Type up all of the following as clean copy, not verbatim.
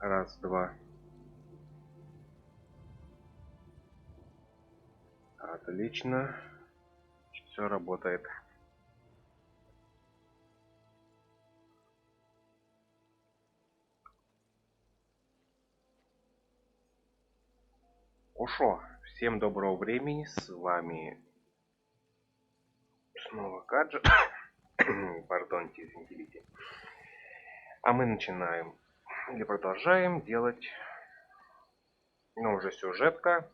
Раз, два. Отлично. Все работает. Ушо. Всем доброго времени. С вами снова Каджи. Пардоньте, извините. А мы начинаем. Или продолжаем делать, уже сюжетка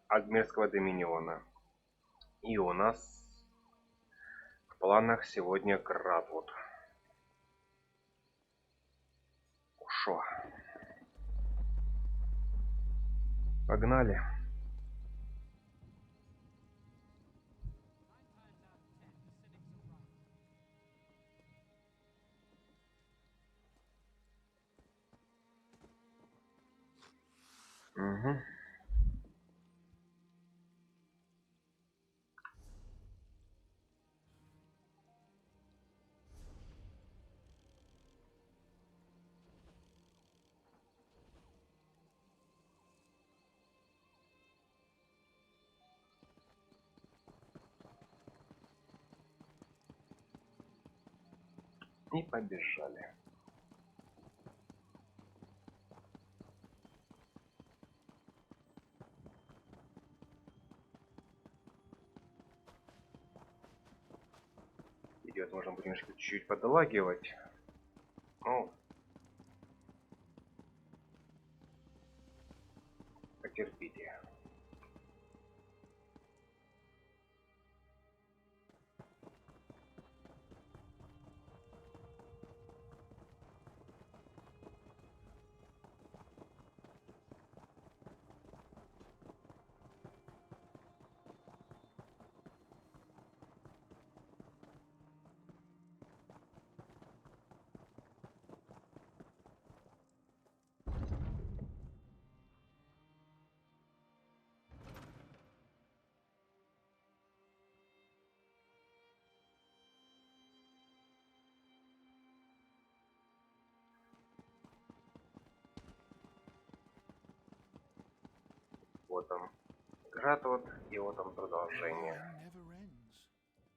Альтмерского Доминиона. И у нас в планах сегодня Гратвуд. Ушо. Погнали. Угу. И побежали. Идет, можно будет немножко чуть-чуть подлагивать. Ну, потерпите. Вот он, Гратвуд, и вот он продолжение.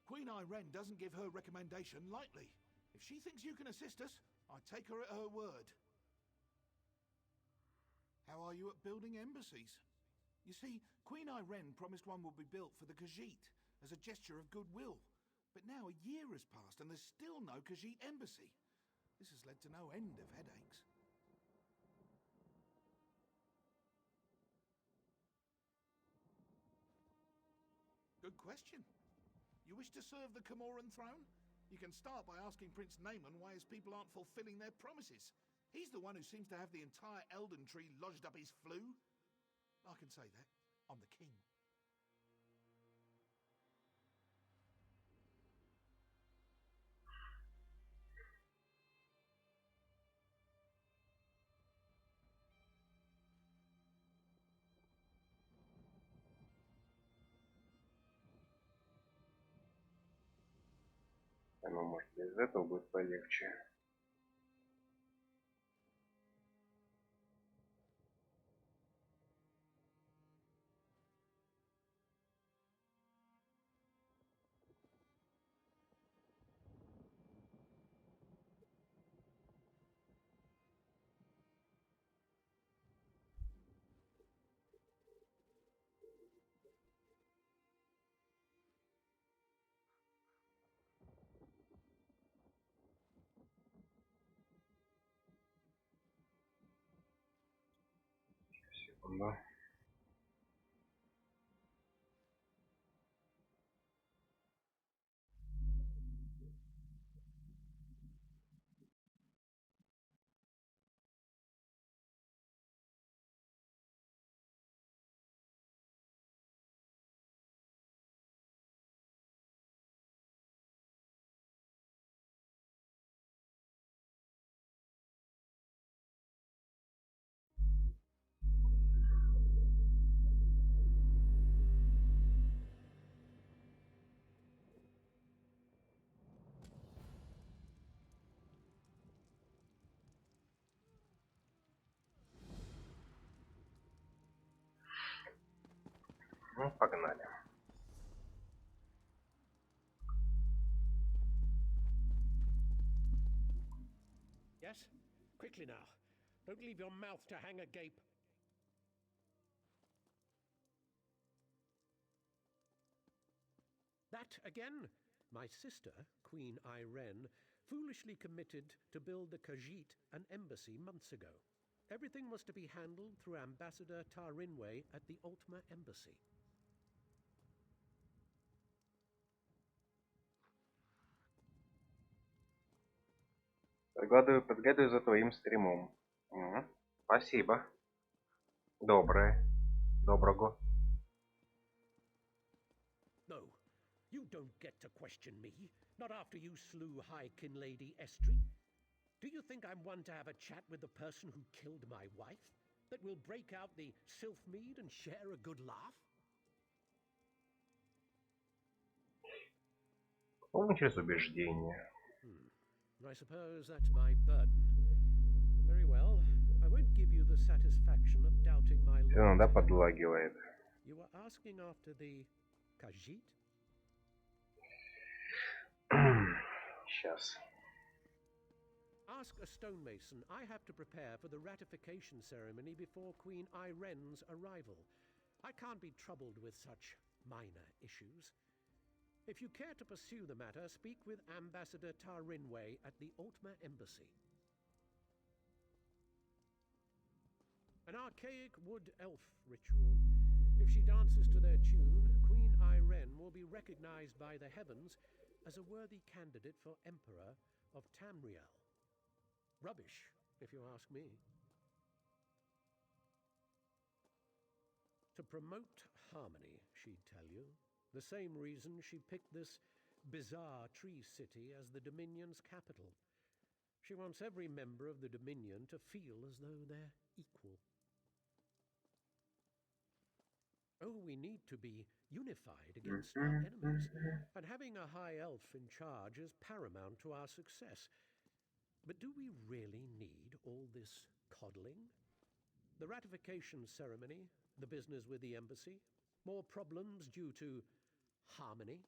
Queen Irene doesn't give her recommendation lightly. If she thinks you can assist us, I take her at her word. How are you at building embassies? You see, Queen Irene promised one would be built for the Khajiit as a gesture of goodwill. But now a year has passed and there's still no Khajiit embassy. This has led to no end of headaches. Good question. You wish to serve the Comoran throne? You can start by asking Prince Naaman why his people aren't fulfilling their promises. He's the one who seems to have the entire Elden Tree lodged up his flue. I can say that. I'm the king. Ну, может, без этого будет полегче. Секунду. Ну, погнали. Yes? Quickly now. Don't leave your mouth to hang agape. That again? My sister, Queen Irene, foolishly committed to build the Khajiit an embassy months ago. Everything was to be handled through Ambassador Tarinway at the Altmer Embassy. Подглядываю за твоим стримом. Спасибо. Доброго. No, you don't get to question me, not after you slew High Kin Lady Estrie. Do you think I'm one to have a chat with the person who killed my wife? That will break out the Sylphmead and share a good laugh? Он через убеждение. I suppose that's my burden. Very well, I won't give you the satisfaction of doubting my Все иногда loyalty. подлагивает. You were asking after the Khajiit? Сейчас. Ask a stonemason. I have to prepare for the ratification ceremony before Queen Irene's arrival. I can't be troubled with such minor issues. If you care to pursue the matter, speak with Ambassador Tarinway at the Altmer Embassy. An archaic wood elf ritual. If she dances to their tune, Queen Irene will be recognized by the heavens as a worthy candidate for Emperor of Tamriel. Rubbish, if you ask me. To promote harmony, she'd tell you. The same reason she picked this bizarre tree city as the Dominion's capital. She wants every member of the Dominion to feel as though they're equal. Oh, we need to be unified against our enemies, and having a high elf in charge is paramount to our success. But do we really need all this coddling? The ratification ceremony, the business with the embassy, more problems due to harmony?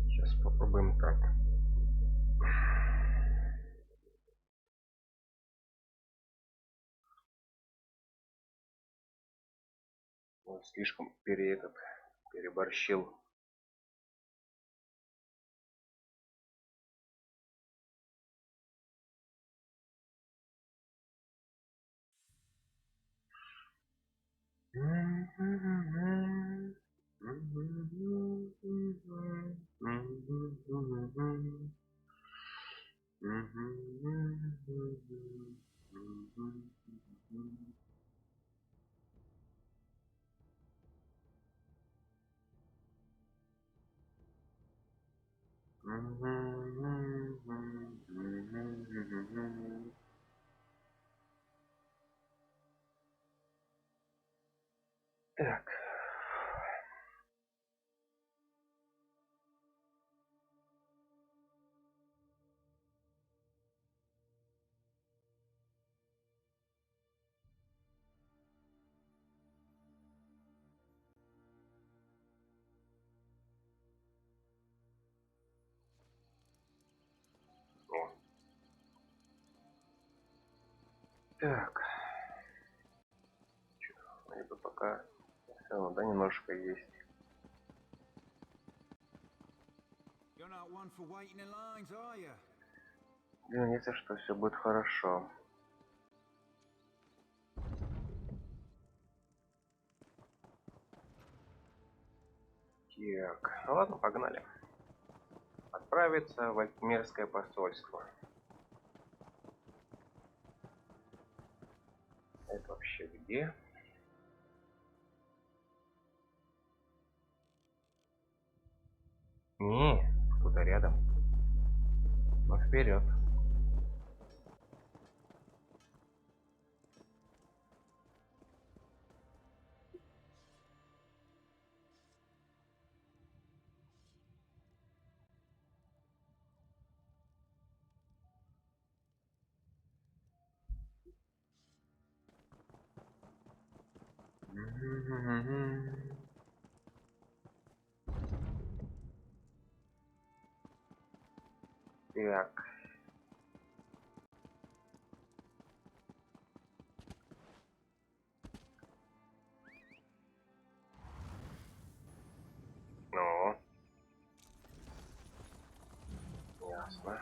Сейчас попробуем так. Вот слишком переборщил. Так. О. Так. Вроде бы пока все равно, да, немножко есть. Надеюсь, что все будет хорошо. Так, ну ладно, погнали. Отправиться в Альтмерское посольство. Это вообще где? Не, тут рядом. Ну вперед. Так. Ну. Ясно.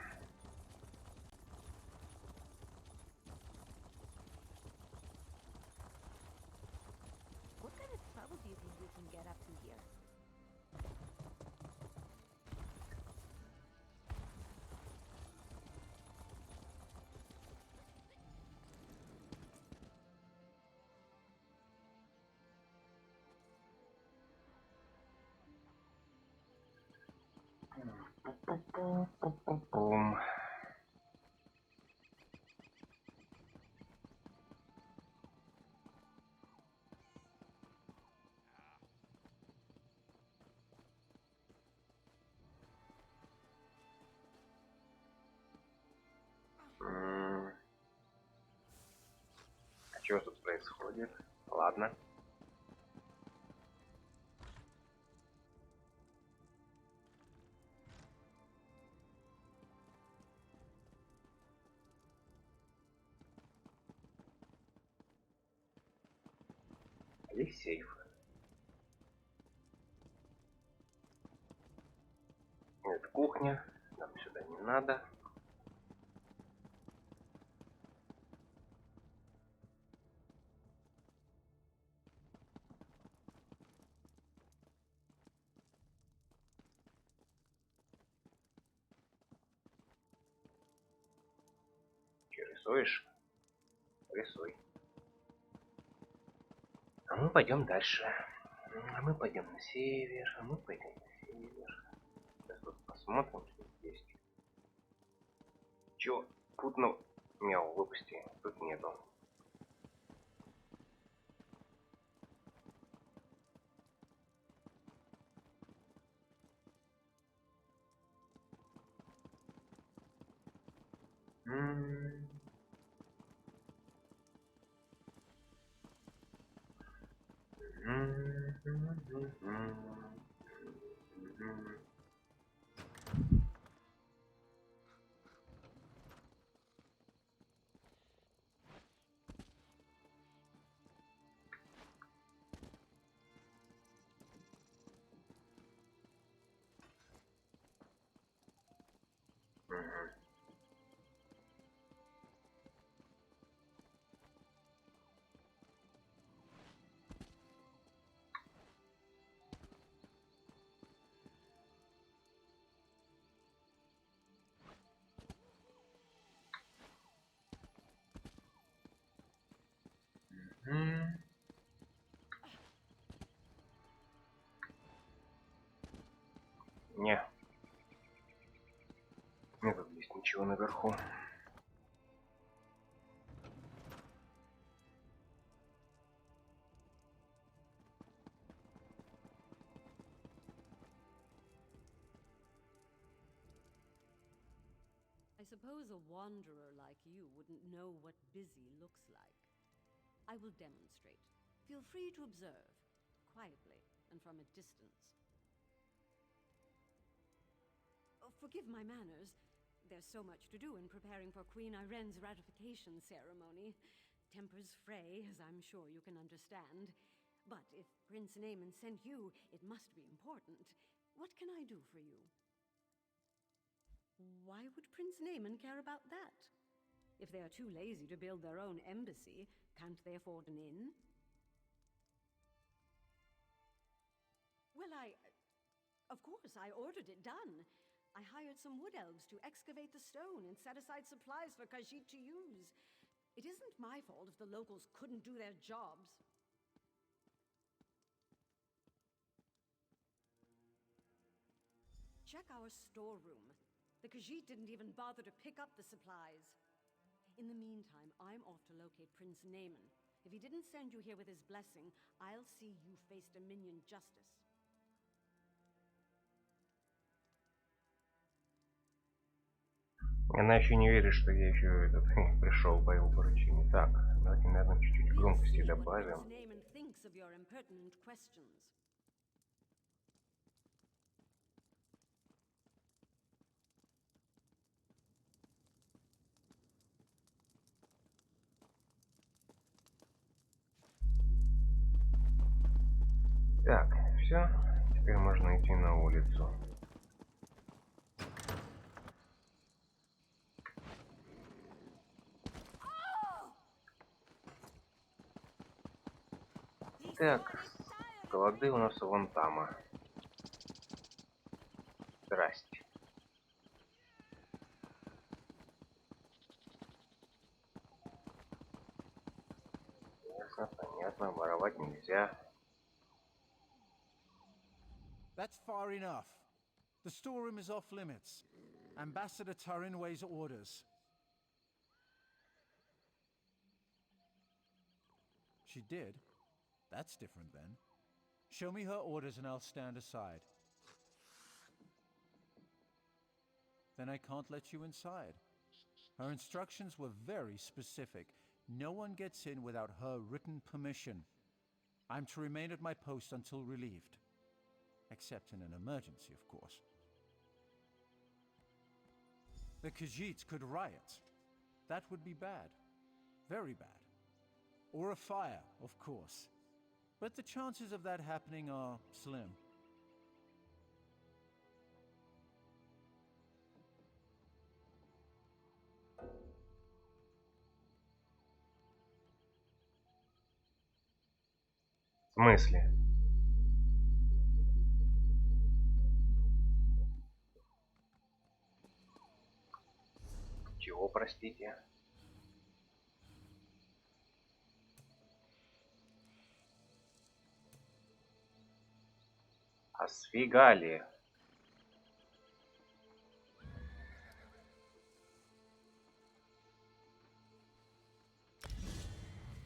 What kind of trouble do you think we can get up to here? Пум. А что тут происходит? Ладно. Здесь сейф. Это кухня. Нам сюда не надо. Че, рисуешь? Рисуй. А мы пойдем дальше. А мы пойдем на север. А мы пойдем на север. Сейчас тут посмотрим, что здесь есть. Чё? Путно. Мяу, выпусти. Тут нету. Не. Нет тут здесь ничего наверху. I suppose a wanderer like you wouldn't know what busy looks like. I will demonstrate. Feel free to observe, quietly and from a distance. Oh, forgive my manners. There's so much to do in preparing for Queen Irene's ratification ceremony. Tempers fray, as I'm sure you can understand. But if Prince Naaman sent you, it must be important. What can I do for you? Why would Prince Naaman care about that? If they are too lazy to build their own embassy, can't they afford an inn? Well, of course, I ordered it done. I hired some wood elves to excavate the stone and set aside supplies for Khajiit to use. It isn't my fault if the locals couldn't do their jobs. Check our storeroom. The Khajiit didn't even bother to pick up the supplies. In the meantime, I'm off to locate Prince Naaman. If he didn't send you here with his blessing, I'll see you face Dominion justice. Она еще не верит, что я еще пришел по его поручению. Так, давайте, наверное, чуть-чуть громкости добавим. thinks of your impertinent questions. Так, все. Теперь можно идти на улицу. Так, склады у нас вон там. Здрасте. Ясно, понятно, воровать нельзя. That's far enough. The storeroom is off limits. Ambassador Turin weighs orders. She did? That's different then. Show me her orders and I'll stand aside. Then I can't let you inside. Her instructions were very specific. No one gets in without her written permission. I'm to remain at my post until relieved. Except in an emergency, of course. The Khajiit could riot. That would be bad. Very bad. Or a fire, of course. But the chances of that happening are slim. В смысле? Чего, простите? А сфигали.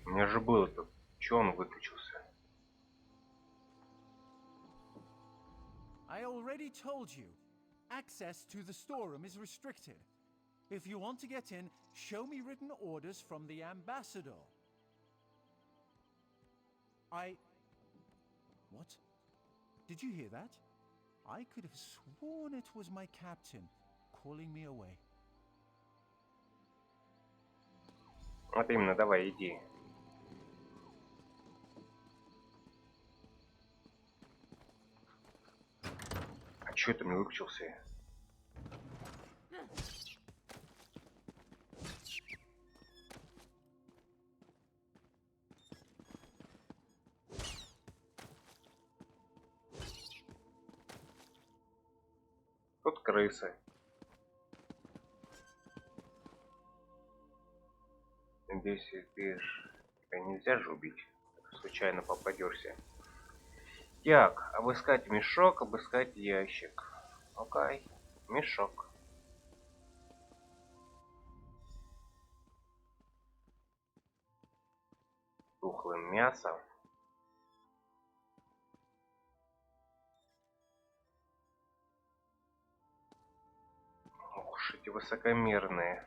У меня же было тут. Чё он выключился? I already told you. Access to the storeroom is restricted. If you want to get in, show me written orders from the ambassador. What? Did you hear that? I could have sworn it was my captain calling me away. Вот именно, давай, иди. А чё это мне выключился? Тут крысы. Надеюсь, ты нельзя же убить. Случайно попадешься. Так, обыскать мешок, обыскать ящик. Окей, мешок. Тухлым мясом. Ох уж эти высокомерные.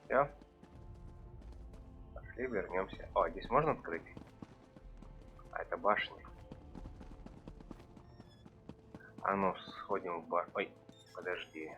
Все. Пошли, вернемся. О, здесь можно открыть? А это башня. А ну, сходим в бар. Ой, подожди.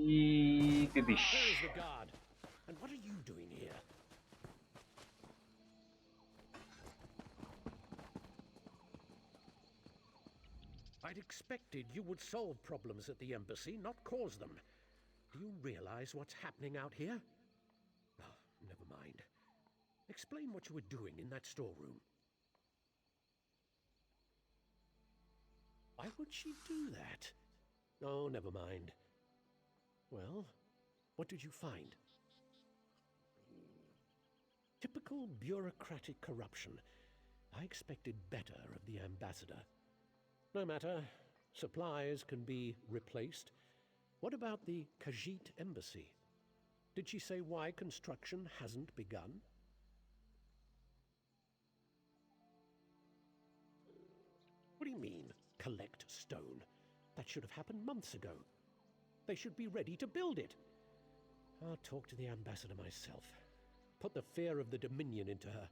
И ты Where is the guard? And what are you doing here? I'd expected you would solve problems at the embassy, not cause them. Do you realize what's happening out here? Oh, never mind. Explain what you were doing in that storeroom. Why would she do that? Oh, never mind. Well, what did you find? Typical bureaucratic corruption. I expected better of the ambassador. No matter. Supplies can be replaced. What about the Khajiit embassy? Did she say why construction hasn't begun? What do you mean, collect stone? That should have happened months ago. They should be ready to build it. I'll talk to the ambassador myself. Put the fear of the Dominion into her.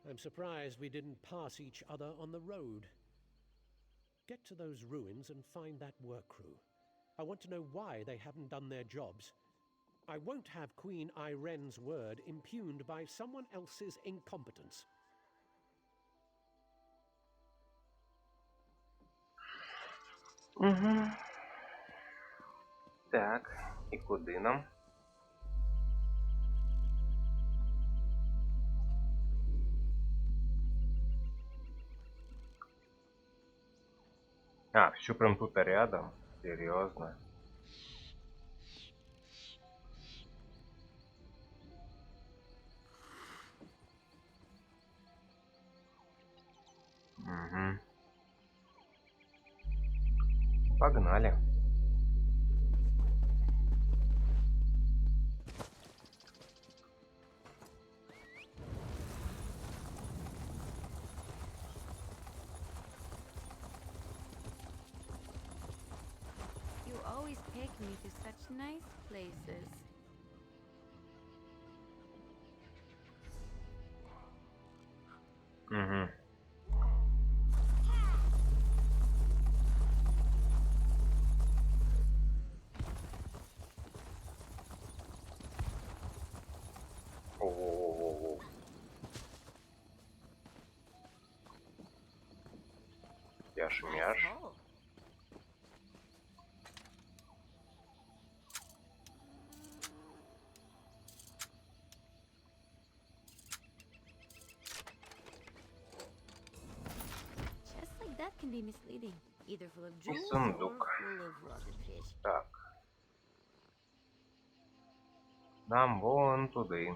I'm surprised we didn't pass each other on the road. Get to those ruins and find that work crew. I want to know why they haven't done their jobs. I won't have Queen Iren's word impugned by someone else's incompetence. Угу. Так, і куди нам? А, все прям тут рядом? Серьезно? Угу. Погнали. You always take me to such nice places. Угу. О-о-о-о-о. Яш-мяш. Oh. Chests like that can be misleading. Either full of jewels or сундук. full of rotten fish. Так. Нам вон туди.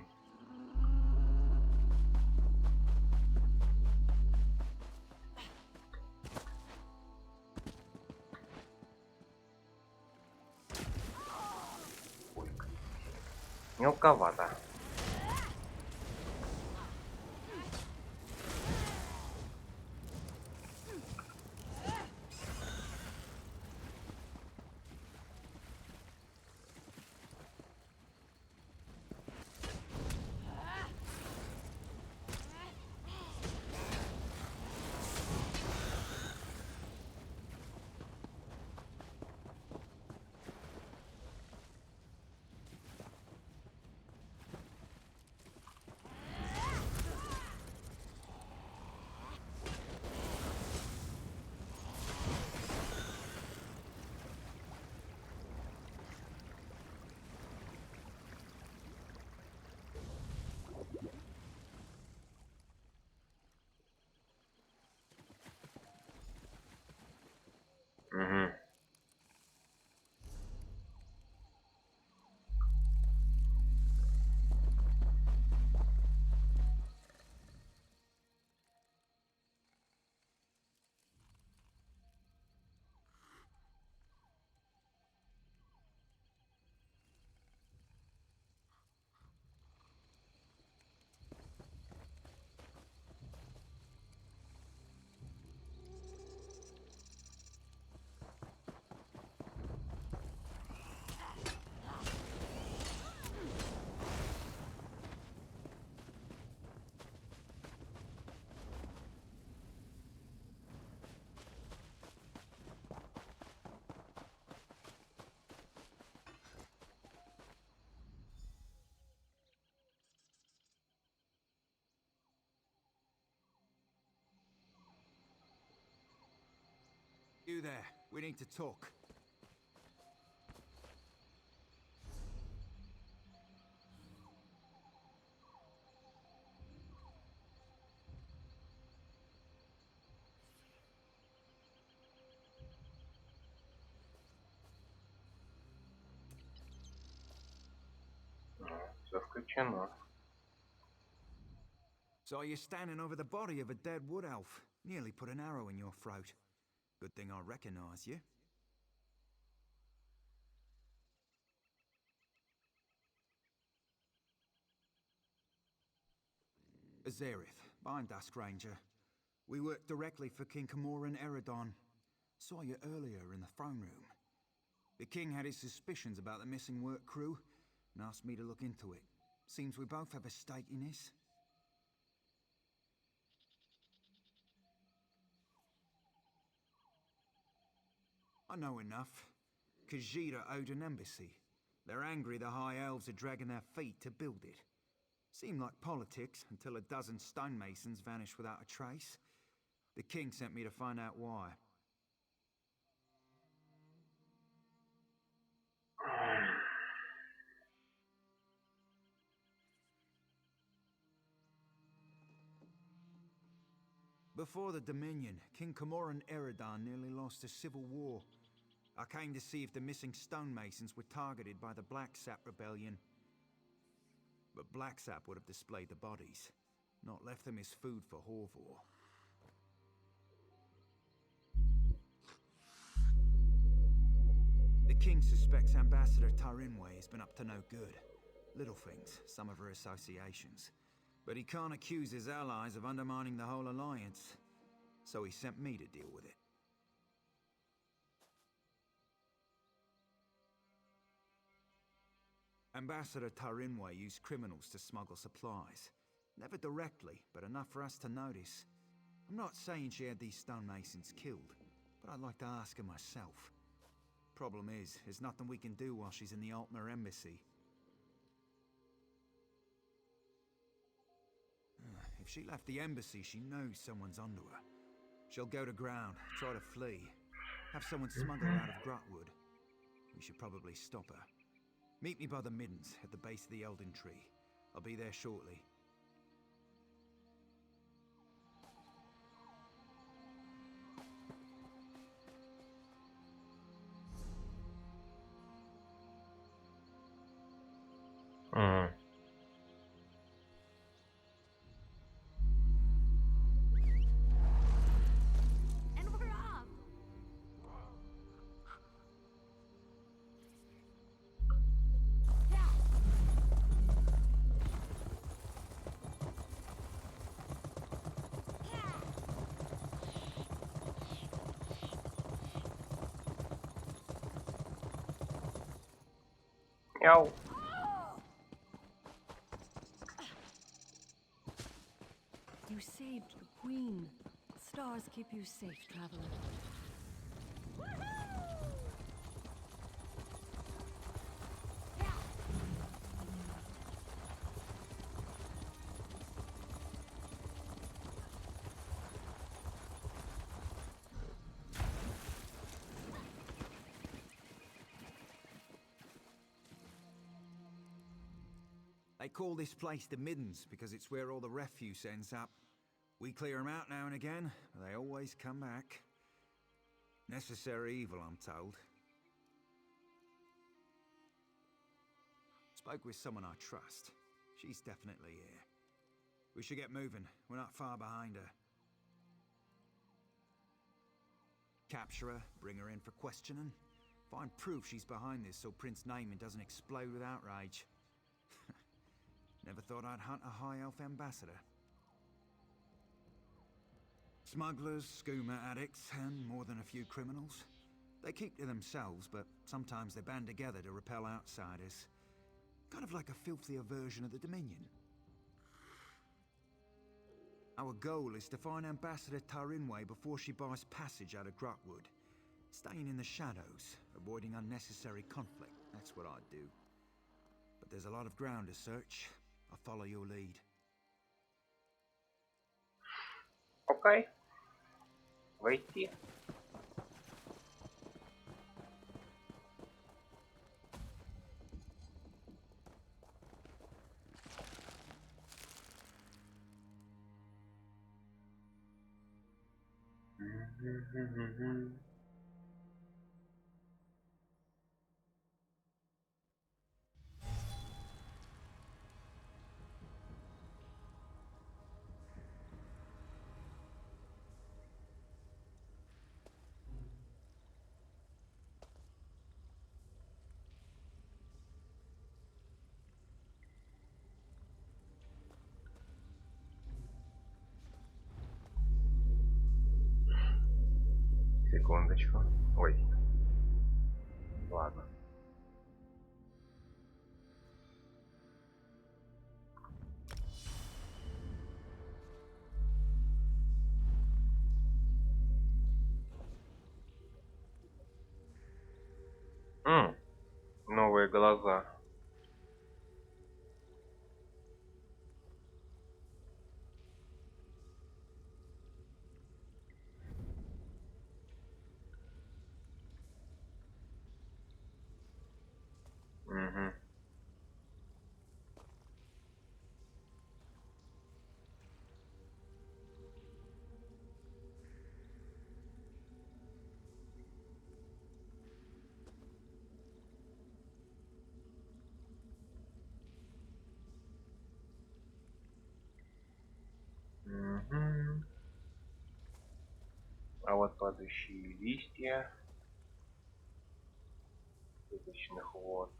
Ой, мелковато. Угу. You there. We need to talk. Все включено. Saw you standing over the body of a dead wood elf. Nearly put an arrow in your throat. Good thing I recognize you. Azerith, Bindusk Ranger. We work directly for King Camoran Eredon. Saw you earlier in the throne room. The king had his suspicions about the missing work crew and asked me to look into it. Seems we both have a stake in this. I know enough. Khajiit owed an embassy. They're angry the High Elves are dragging their feet to build it. Seemed like politics until a dozen stonemasons vanished without a trace. The king sent me to find out why. Before the Dominion, King Camoran Eredon nearly lost a civil war. I came to see if the missing stonemasons were targeted by the Blacksap Rebellion. But Blacksap would have displayed the bodies, not left them as food for Horvor. The king suspects Ambassador Tarinway has been up to no good. Little things, some of her associations. But he can't accuse his allies of undermining the whole alliance. So he sent me to deal with it. Ambassador Tarinway used criminals to smuggle supplies. Never directly, but enough for us to notice. I'm not saying she had these stonemasons killed, but I'd like to ask her myself. Problem is, there's nothing we can do while she's in the Альтмер embassy. If she left the embassy, she knows someone's onto her. She'll go to ground, try to flee. Have someone smuggle her out of Gratwud. We should probably stop her. Meet me by the Middens, at the base of the Elden Tree. I'll be there shortly. And we're off! Яу. You saved the Queen. Stars keep you safe, traveler. They call this place the Middens because it's where all the refuse ends up. We clear them out now and again, but they always come back. Necessary evil, I'm told. Spoke with someone I trust. She's definitely here. We should get moving. We're not far behind her. Capture her, bring her in for questioning. Find proof she's behind this so Prince Naiman doesn't explode with outrage. Never thought I'd hunt a High Elf ambassador. Smugglers, skooma addicts, and more than a few criminals. They keep to themselves, but sometimes they band together to repel outsiders. Kind of like a filthier version of the Dominion. Our goal is to find Ambassador Tarinway before she buys passage out of Gratwud. Staying in the shadows, avoiding unnecessary conflict. That's what I'd do. But there's a lot of ground to search. I'll follow your lead. Окей. Войти. Секундочку. Ой. Ладно. Новые глаза. Угу. Угу. А вот падающие листья цветочных вод.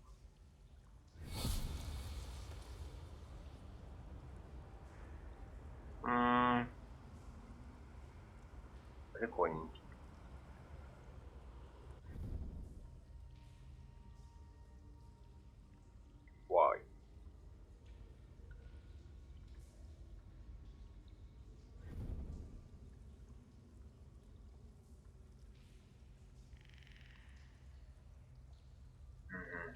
Прикольненький. Вау. Мгм.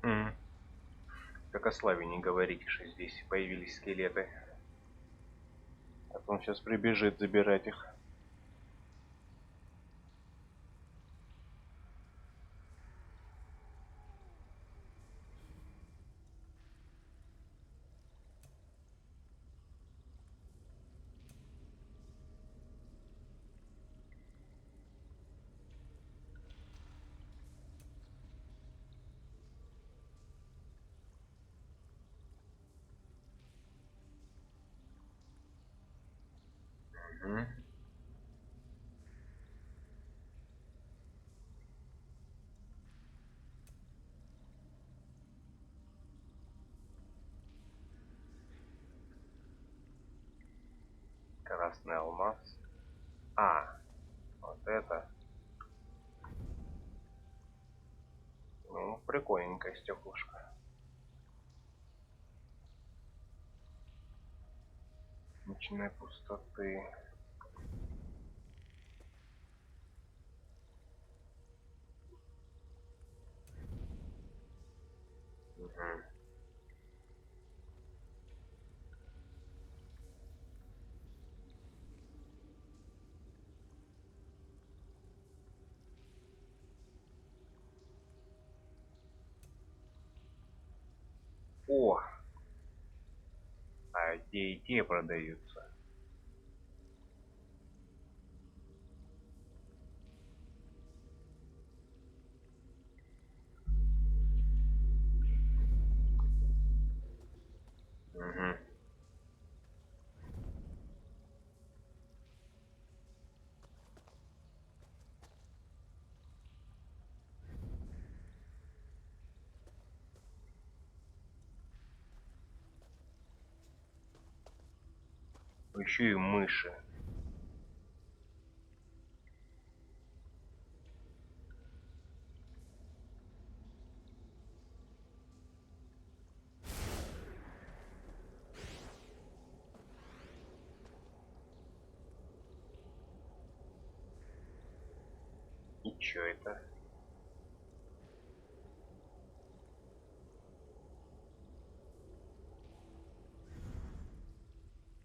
М. Как о славе не говорите, что здесь появились скелеты. А то он сейчас прибежит забирать их. Мгм. Красный алмаз. А, вот это. Ну, прикольненькое стеклышко. Ночной пустоты. Мгм. О, а те и те продаются. Мгм. Еще и мыши. И чё это?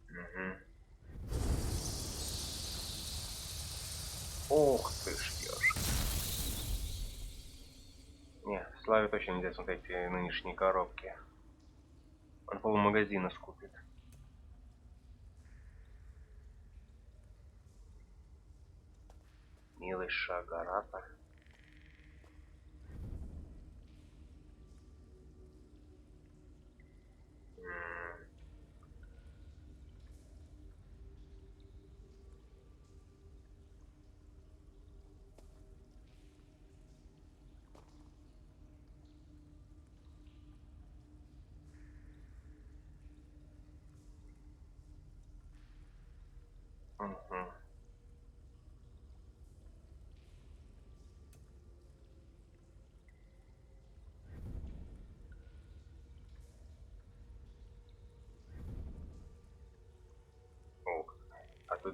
Мгм. Ух ты ж, ёшки. Не, Славе точно нельзя смотреть нынешние коробки. Он полмагазина скупит. Милый Шагарата. М.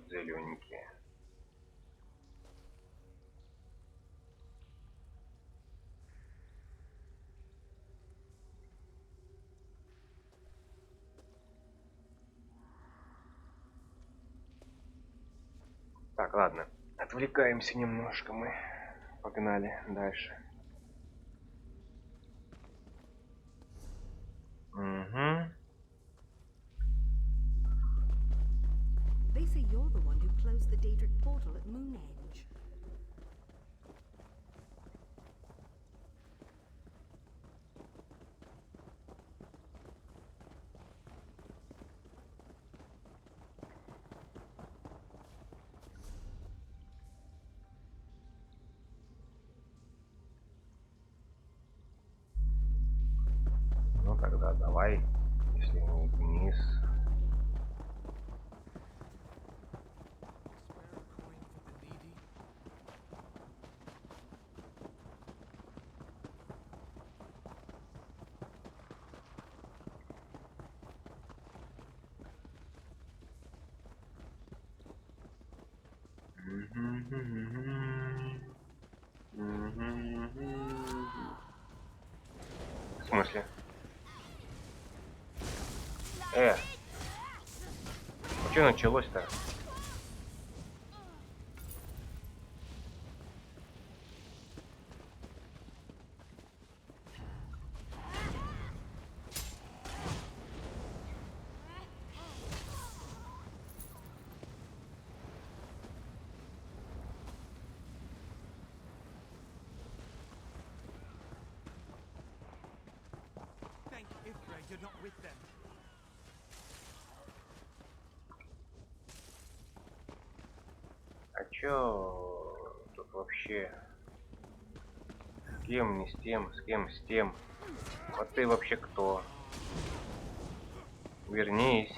Зелененькие. Так, ладно. Отвлекаемся немножко мы. Погнали дальше. Угу. They say you're the one who closed the Daedric portal at Moonhenge. Ну тогда давай, если не вниз. В смысле? Что началось-то? Thank Ithra, you're not with them. А чё тут вообще? С кем, не с тем, с кем, с тем? Вот ты вообще кто? Вернись.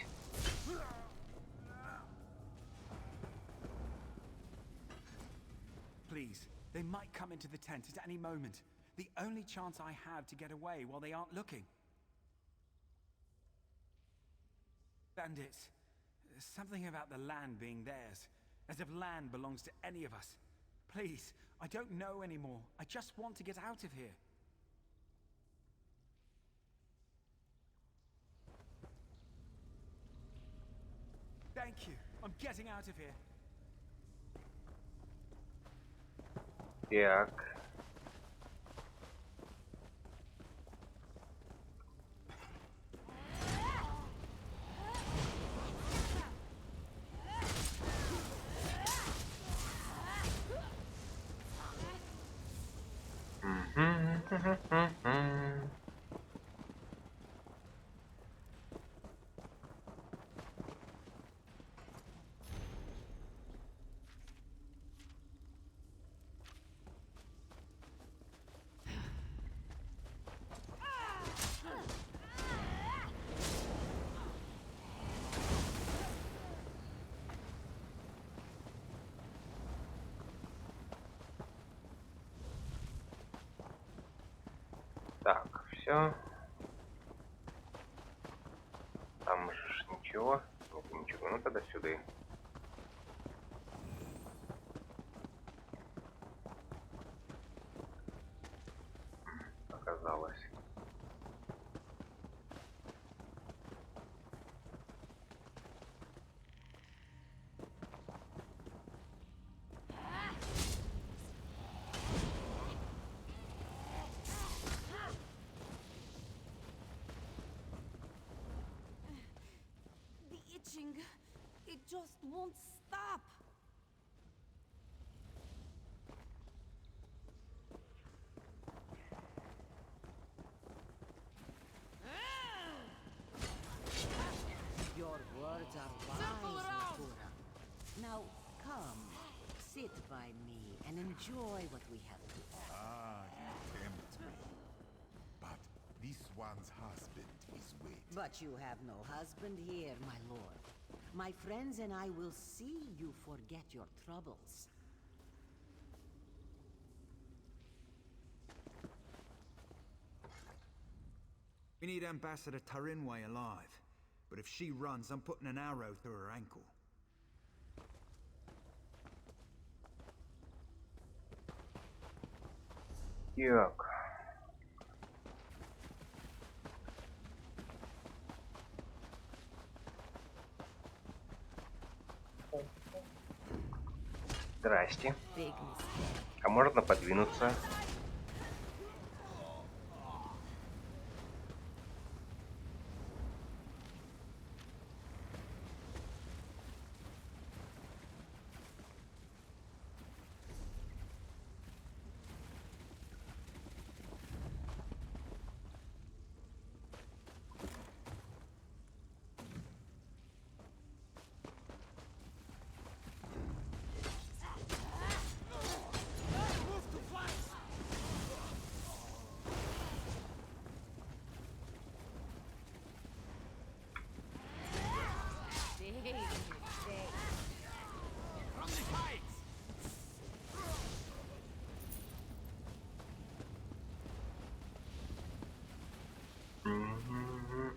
Please, they might come into the tent at any moment. The only chance I have to get away while they aren't looking. Bandits. Something about the land being theirs. As if land belongs to any of us. Please, I don't know anymore. I just want to get out of here. Thank you. I'm getting out of here. Так. Так, все. Там же ничего. Нет, ничего. Ну тогда сюда. Оказалось. The itching, it just won't stop. Your words are wise, Nakura. Now, come, sit by me and enjoy what we have to offer. Ah, you tempt me. But this one's husband is waiting. But you have no husband here, my lord. My friends and I will see you forget your troubles. We need Ambassador Tarinway alive. But if she runs, I'm putting an arrow through her ankle. Так. Здрасте. Big mistake. А можно подвинуться? Big mistake. Мгм.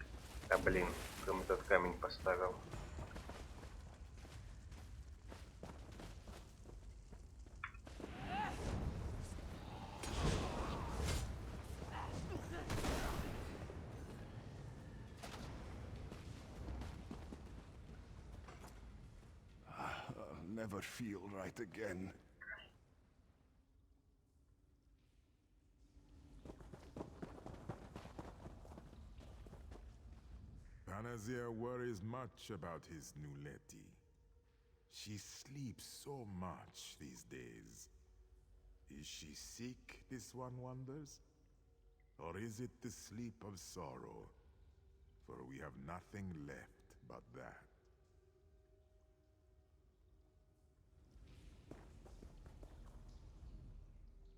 Да блин, прям этот камень поставил. I'll never feel right again. Panazir worries much about his new Letty. She sleeps so much these days. Is she sick, this one wonders? Or is it the sleep of sorrow? For we have nothing left but that.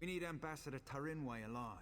We need Ambassador Tarinway alive.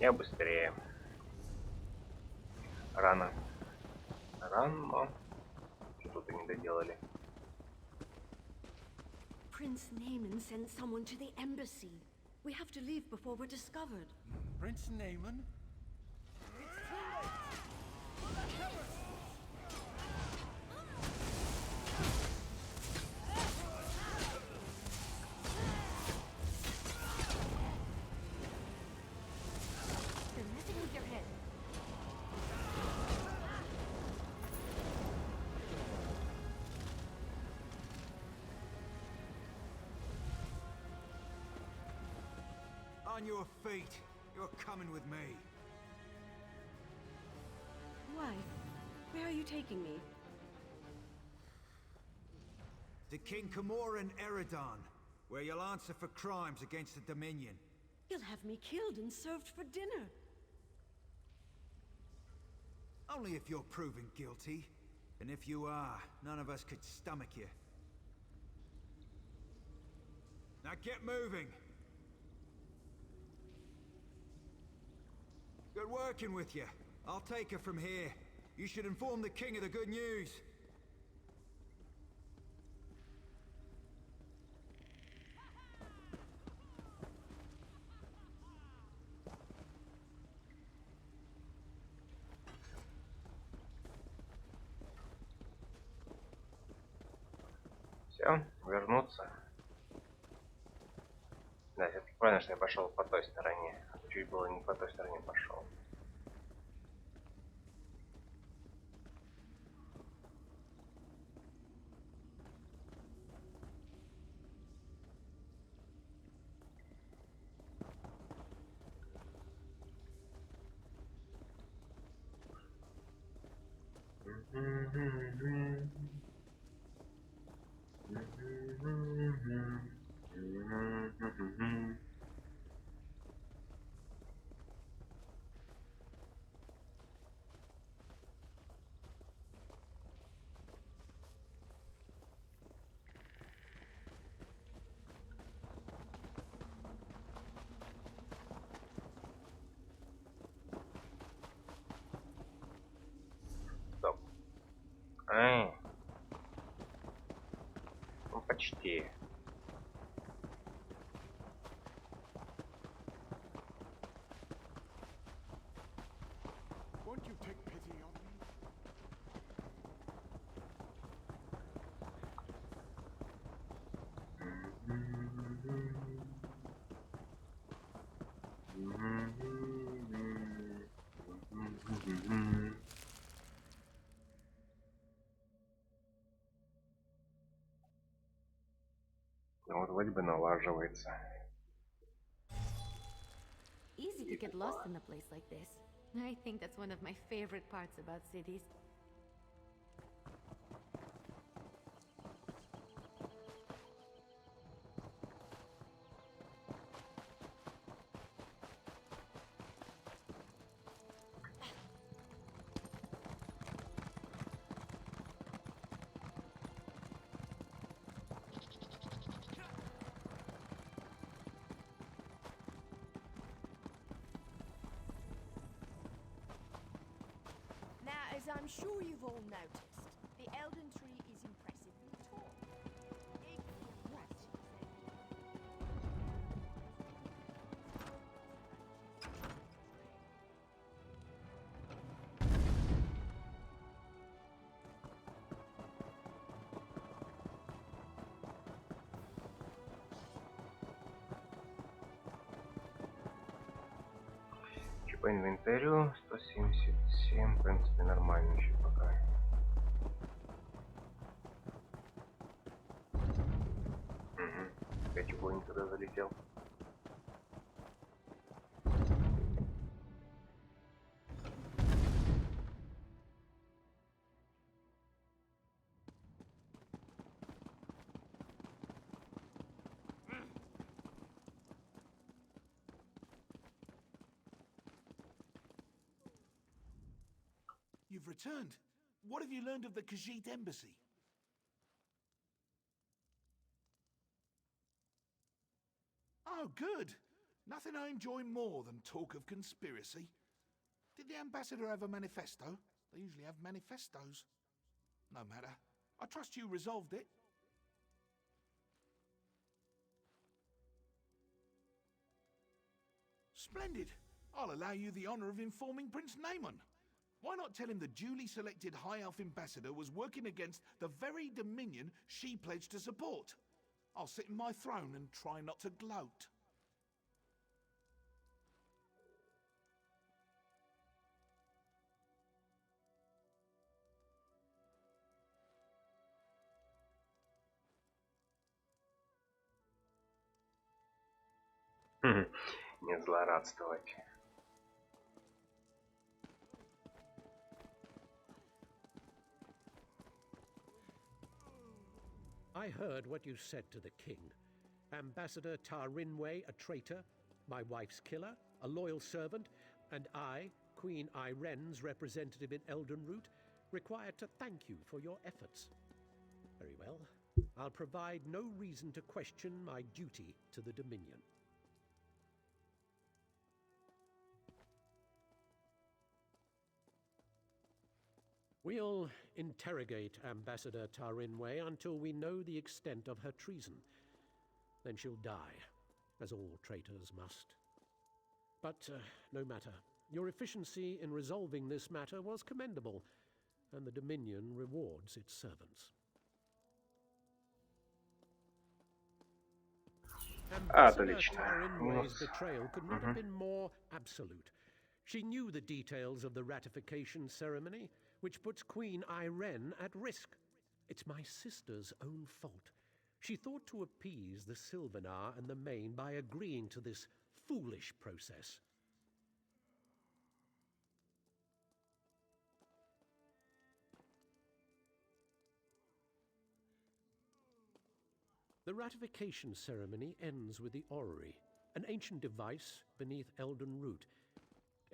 Я быстрее. Рано. Рано. Что-то не доделали. Prince Naaman sent someone to the embassy. We have to leave before we're discovered. Prince Naaman? They're messing with your head. On your feet. You're coming with me. Why? Where are you taking me? To King Camoran Eredon, where you'll answer for crimes against the Dominion. You'll have me killed and served for dinner. Only if you're proven guilty. And if you are, none of us could stomach you. Now get moving! Good working with you. I'll take her from here. You should inform the king of the good news. Все, вернуться. Да, все-таки правильно, что я пошел по той стороне. Чуть было не по той стороне пошел. почти. Won't you take pity on me? Ну вот вроде бы налаживается. Easy to get lost in a place like this. I think that's one of my favorite parts about cities. Now, as I'm sure you've all noticed, the Elden Tree is impressively tall. What? По инвентарю 177, в принципе, нормально еще пока. Опять огонь туда залетел. You've returned. What have you learned of the Khajiit embassy? Oh, good. Nothing I enjoy more than talk of conspiracy. Did the ambassador have a manifesto? They usually have manifestos. No matter. I trust you resolved it. Splendid. I'll allow you the honor of informing Prince Naaman. Why not tell him the duly selected High Elf ambassador was working against the very Dominion she pledged to support? I'll sit in my throne and try not to gloat. Не злорадствовать. I heard what you said to the king. Ambassador Tarinway, a traitor, my wife's killer, a loyal servant, and I, Queen Iren's representative in Eldenroot, required to thank you for your efforts. Very well. I'll provide no reason to question my duty to the Dominion. We'll interrogate Ambassador Tarinway until we know the extent of her treason. Then she'll die, as all traitors must. But no matter. Your efficiency in resolving this matter was commendable, and the Dominion rewards its servants. Ambassador Tarinway's betrayal could not have been more absolute. She knew the details of the ratification ceremony, which puts Queen Iren at risk. It's my sister's own fault. She thought to appease the Sylvanar and the Main by agreeing to this foolish process. The ratification ceremony ends with the orrery, an ancient device beneath Eldenroot.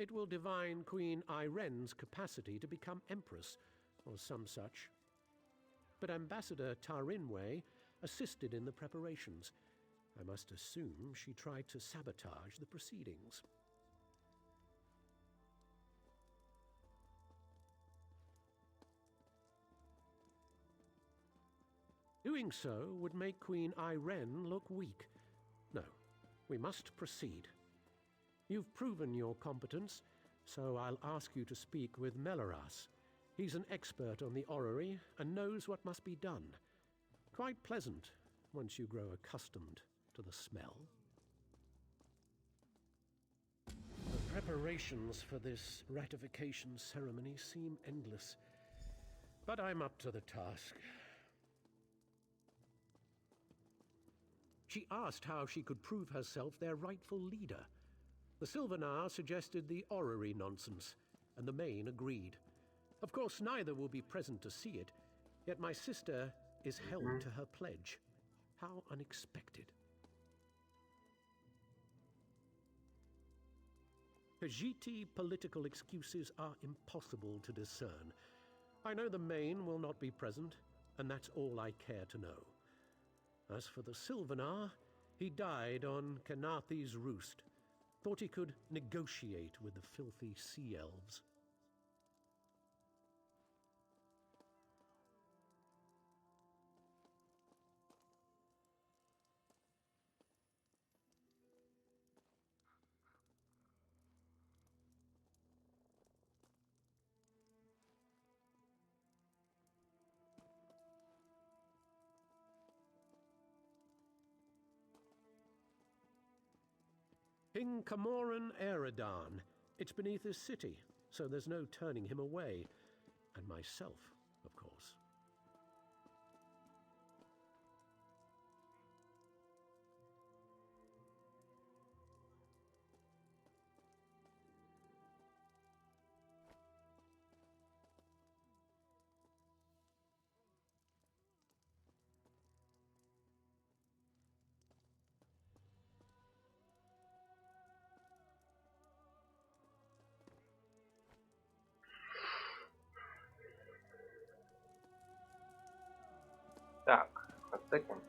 It will divine Queen Iren's capacity to become Empress, or some such. But Ambassador Tarinway assisted in the preparations. I must assume she tried to sabotage the proceedings. Who Doing so would make Queen Irene look weak. No, we must proceed. You've proven your competence, so I'll ask you to speak with Melaras. He's an expert on the orrery and knows what must be done. Quite pleasant once you grow accustomed to the smell. The preparations for this ratification ceremony seem endless, but I'm up to the task. She asked how she could prove herself their rightful leader. The Sylvanar suggested the orrery nonsense, and the Main agreed. Of course, neither will be present to see it, yet my sister is held to her pledge. How unexpected. Khajiit political excuses are impossible to discern. I know the Main will not be present, and that's all I care to know. As for the Sylvanar, he died on Kenathi's roost. Thought he could negotiate with the filthy sea elves. King Camoran Eredan. It's beneath his city, so there's no turning him away. And myself, of course. Так, вот с этим.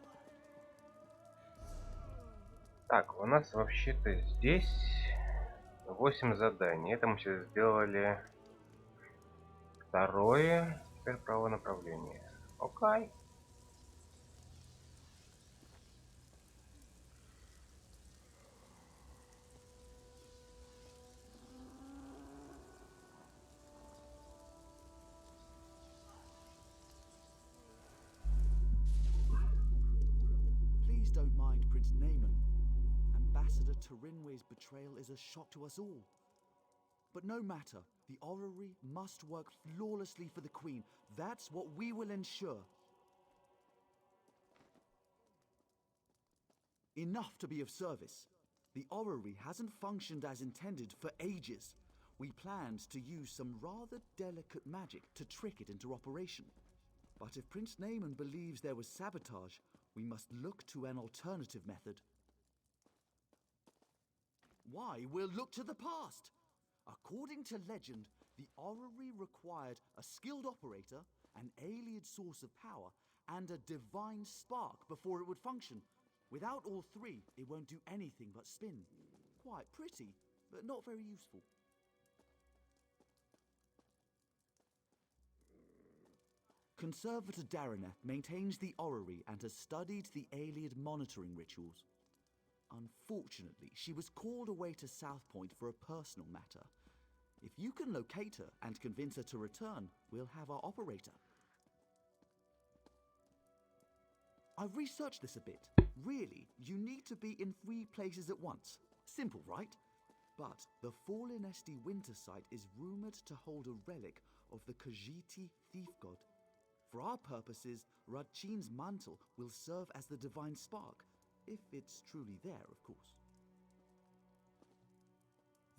Так, у нас вообще-то здесь 8 заданий. Это мы сейчас сделали второе. Теперь правое направление. Окей. Please don't mind Prince Naaman. Ambassador Turinwe's betrayal is a shock to us all. But no matter, the orrery must work flawlessly for the Queen. That's what we will ensure. Enough to be of service. The orrery hasn't functioned as intended for ages. We planned to use some rather delicate magic to trick it into operation. But if Prince Naaman believes there was sabotage, we must look to an alternative method. Why, we'll look to the past. According to legend, the orrery required a skilled operator, an alien source of power, and a divine spark before it would function. Without all three, it won't do anything but spin. Quite pretty, but not very useful. Conservator Daraneth maintains the orrery and has studied the Aeliad monitoring rituals. Unfortunately, she was called away to South Point for a personal matter. If you can locate her and convince her to return, we'll have our operator. I've researched this a bit. Really, you need to be in 3 places at once. Simple, right? But the Fallen Esti winter site is rumored to hold a relic of the Khajiit thief god. For our purposes, Radchin's mantle will serve as the divine spark, if it's truly there, of course.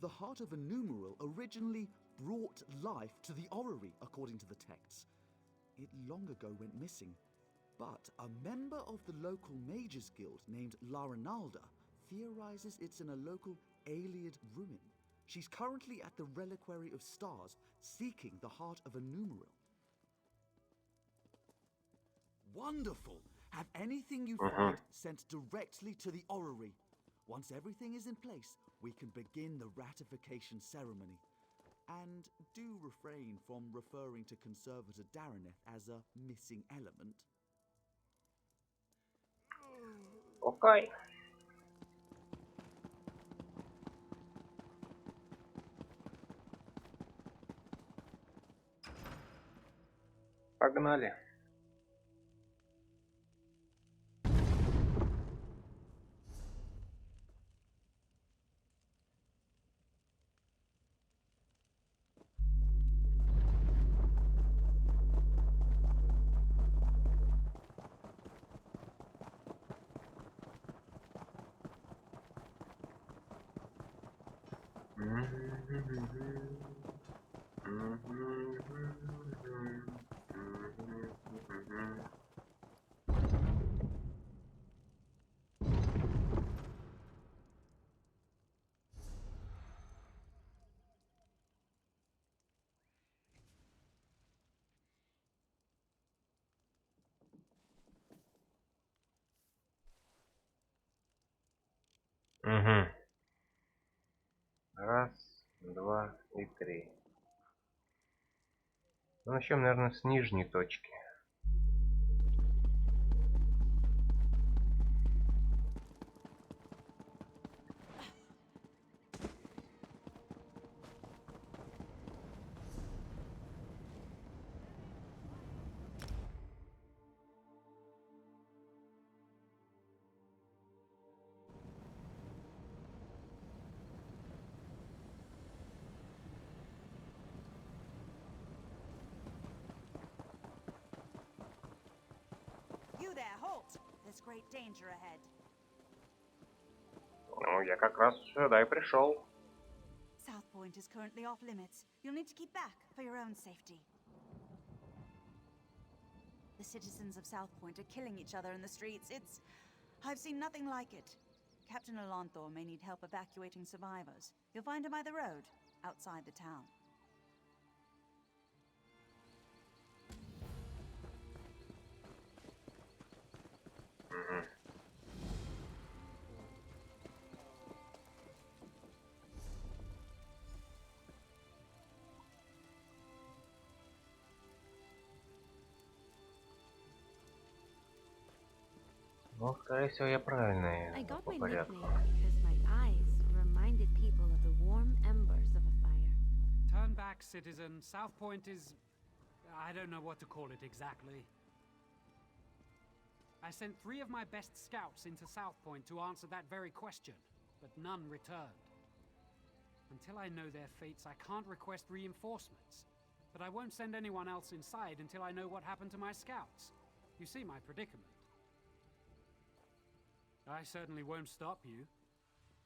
The heart of a numeral originally brought life to the orrery, according to the texts. It long ago went missing, but a member of the local mages guild named Laranalda theorizes it's in a local Aeliad ruin. She's currently at the Reliquary of Stars, seeking the heart of a numeral. Wonderful! Have anything you find sent directly to the orrery. Once everything is in place, we can begin the ratification ceremony. And do refrain from referring to Conservator Daraneth as a missing element. Окей. Погнали. Угу. Раз, два и три. Ну, начнем, наверное, с нижней точки. You there, halt! There's great danger ahead. Ну, я как раз сюда и пришел. South Point is currently off limits. You'll need to keep back for your own safety. The citizens of South Point are killing each other in the streets. I've seen nothing like it. Captain Alonthor may need help evacuating survivors. You'll find him by the road, outside the town. Ну, скорее всего, я правильно I got по my порядку. nickname because my eyes reminded people of the warm embers of a fire. Turn back, citizen. South Point is... I don't know what to call it exactly. I sent 3 of my best scouts into South Point to answer that very question, but none returned. Until I know their fates, I can't request reinforcements. But I won't send anyone else inside until I know what happened to my scouts. You see my predicament. I certainly won't stop you.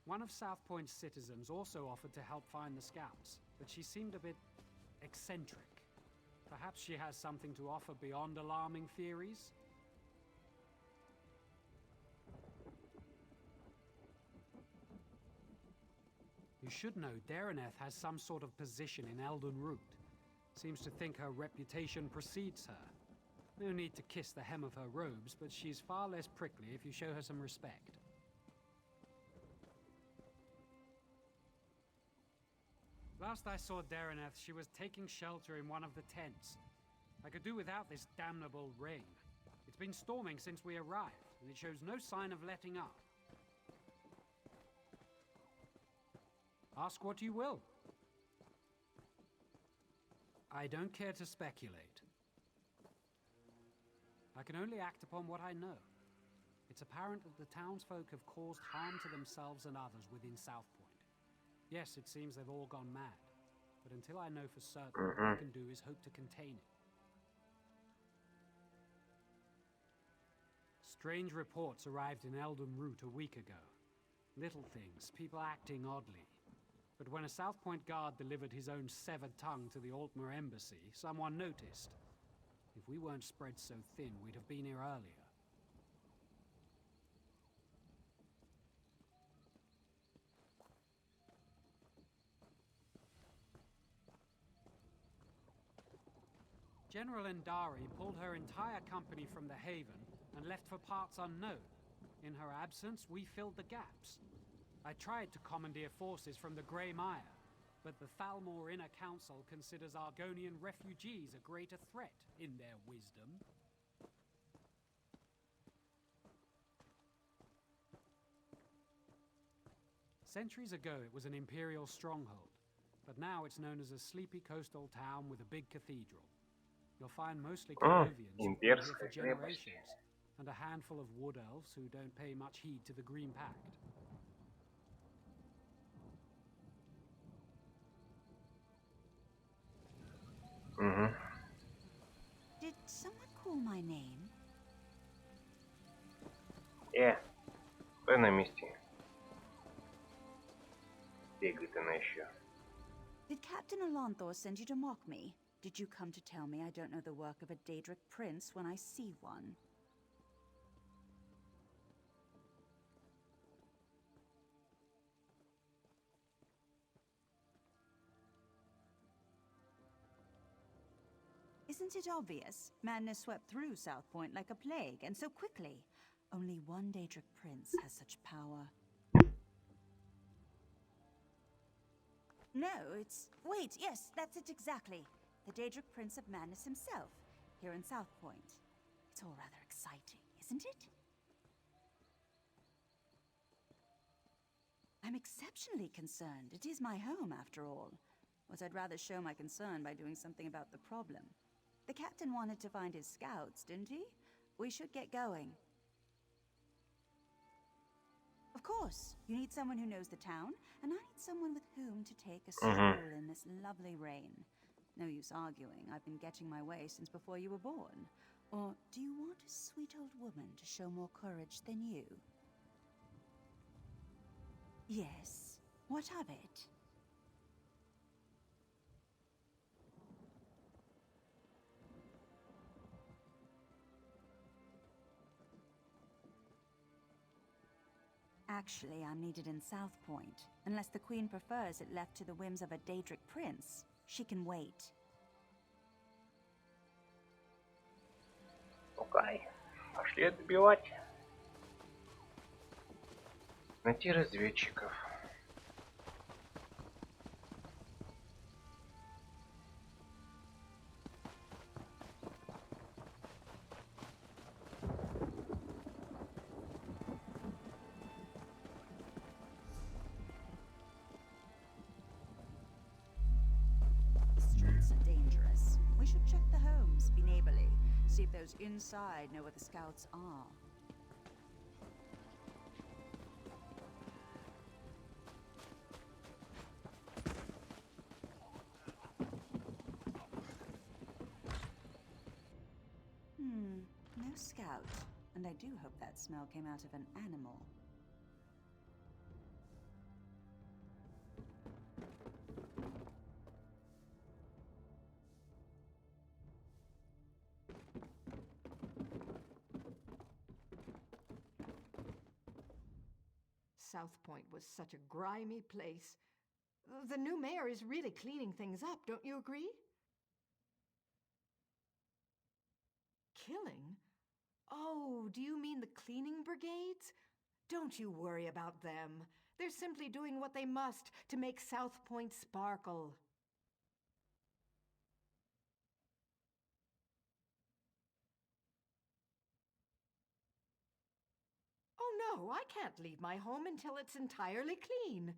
One of South Point's citizens also offered to help find the scouts, but she seemed a bit eccentric. Perhaps she has something to offer beyond alarming theories? You should know Dareneth has some sort of position in Elden Root. Seems to think her reputation precedes her. No need to kiss the hem of her robes, but she's far less prickly if you show her some respect. Last I saw Dareneth, she was taking shelter in one of the tents. I could do without this damnable rain. It's been storming since we arrived, and it shows no sign of letting up. Ask what you will. I don't care to speculate. I can only act upon what I know. It's apparent that the townsfolk have caused harm to themselves and others within South Point. Yes, it seems they've all gone mad. But until I know for certain, what I can do is hope to contain it. Strange reports arrived in Elden Root a week ago. Little things, people acting oddly. But when a South Point guard delivered his own severed tongue to the Альтмер embassy, someone noticed. If we weren't spread so thin, we'd have been here earlier. General Endari pulled her entire company from the Haven and left for parts unknown. In her absence, we filled the gaps. I tried to commandeer forces from the Grey Mire, but the Thalmor Inner Council considers Argonian refugees a greater threat, in their wisdom. Centuries ago, it was an imperial stronghold, but now it's known as a sleepy coastal town with a big cathedral. You'll find mostly Canovians who've been here for Имперская крепость. generations, and a handful of wood elves who don't pay much heed to the Green Pact. Did someone call my name? Стой на месте. Бегает она еще. Did Captain Alonthor send you to mock me? Did you come to tell me I don't know the work of a Daedric prince when I see one? Isn't it obvious? Madness swept through South Point like a plague, and so quickly. Only one Daedric prince has such power. No, it's... Wait, yes, that's it exactly. The Daedric Prince of Madness himself, here in South Point. It's all rather exciting, isn't it? I'm exceptionally concerned. It is my home, after all. But I'd rather show my concern by doing something about the problem. The captain wanted to find his scouts, didn't he? We should get going. Of course, you need someone who knows the town, and I need someone with whom to take a stroll in this lovely rain. No use arguing. I've been getting my way since before you were born. Or do you want a sweet old woman to show more courage than you? Yes. What of it? Actually, I'm needed in South Point. Unless the Queen prefers it left to the whims of a Daedric prince, she can wait. Окей. Пошли отбивать. Найти разведчиков. See if those inside know where the scouts are. No scout. And I do hope that smell came out of an animal. South Point was such a grimy place. The new mayor is really cleaning things up, don't you agree? Killing? Oh, do you mean the cleaning brigades? Don't you worry about them. They're simply doing what they must to make South Point sparkle. Oh no, I can't leave my home until it's entirely clean.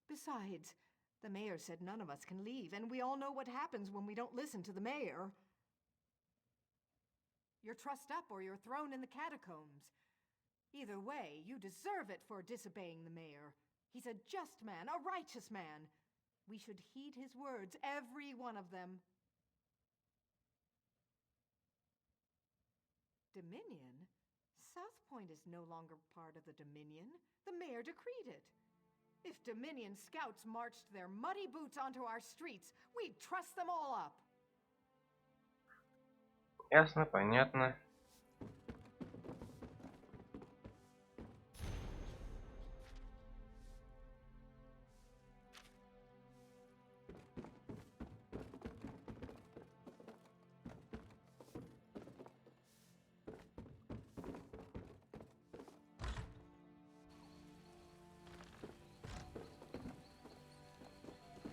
Besides, the mayor said none of us can leave, and we all know what happens when we don't listen to the mayor. You're trussed up or you're thrown in the catacombs. Either way, you deserve it for disobeying the mayor. He's a just man, a righteous man. We should heed his words, every one of them. Dominion? South Point is no longer part of the Dominion. The mayor decreed it. If Dominion scouts marched their muddy boots onto our streets, we'd truss them all up. Ясно, понятно.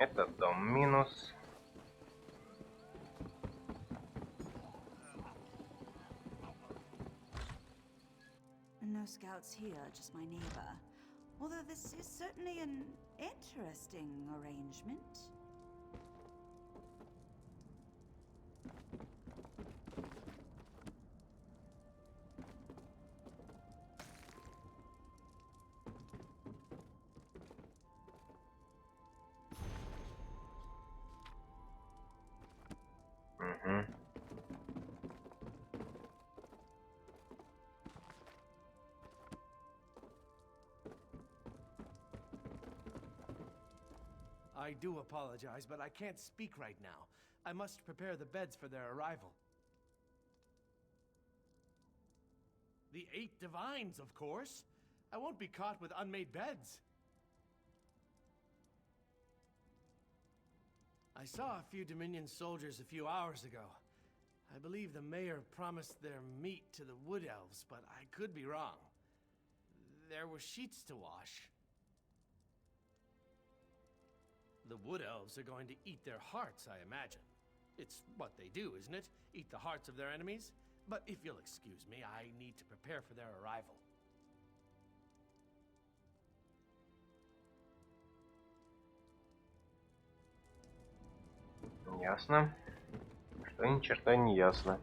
Это дом минус. No scouts here, just my neighbor. Although this is certainly an interesting arrangement. Угу. I do apologize, but I can't speak right now. I must prepare the beds for their arrival. The 8 divines, of course. I won't be caught with unmade beds. I saw a few Dominion soldiers a few hours ago. I believe the mayor promised their meat to the wood elves, but I could be wrong. There were sheets to wash. The wood elves are going to eat their hearts, I imagine. It's what they do, isn't it? Eat the hearts of their enemies? But if you'll excuse me, I need to prepare for their arrival. Ясно. Что ни черта не ясно.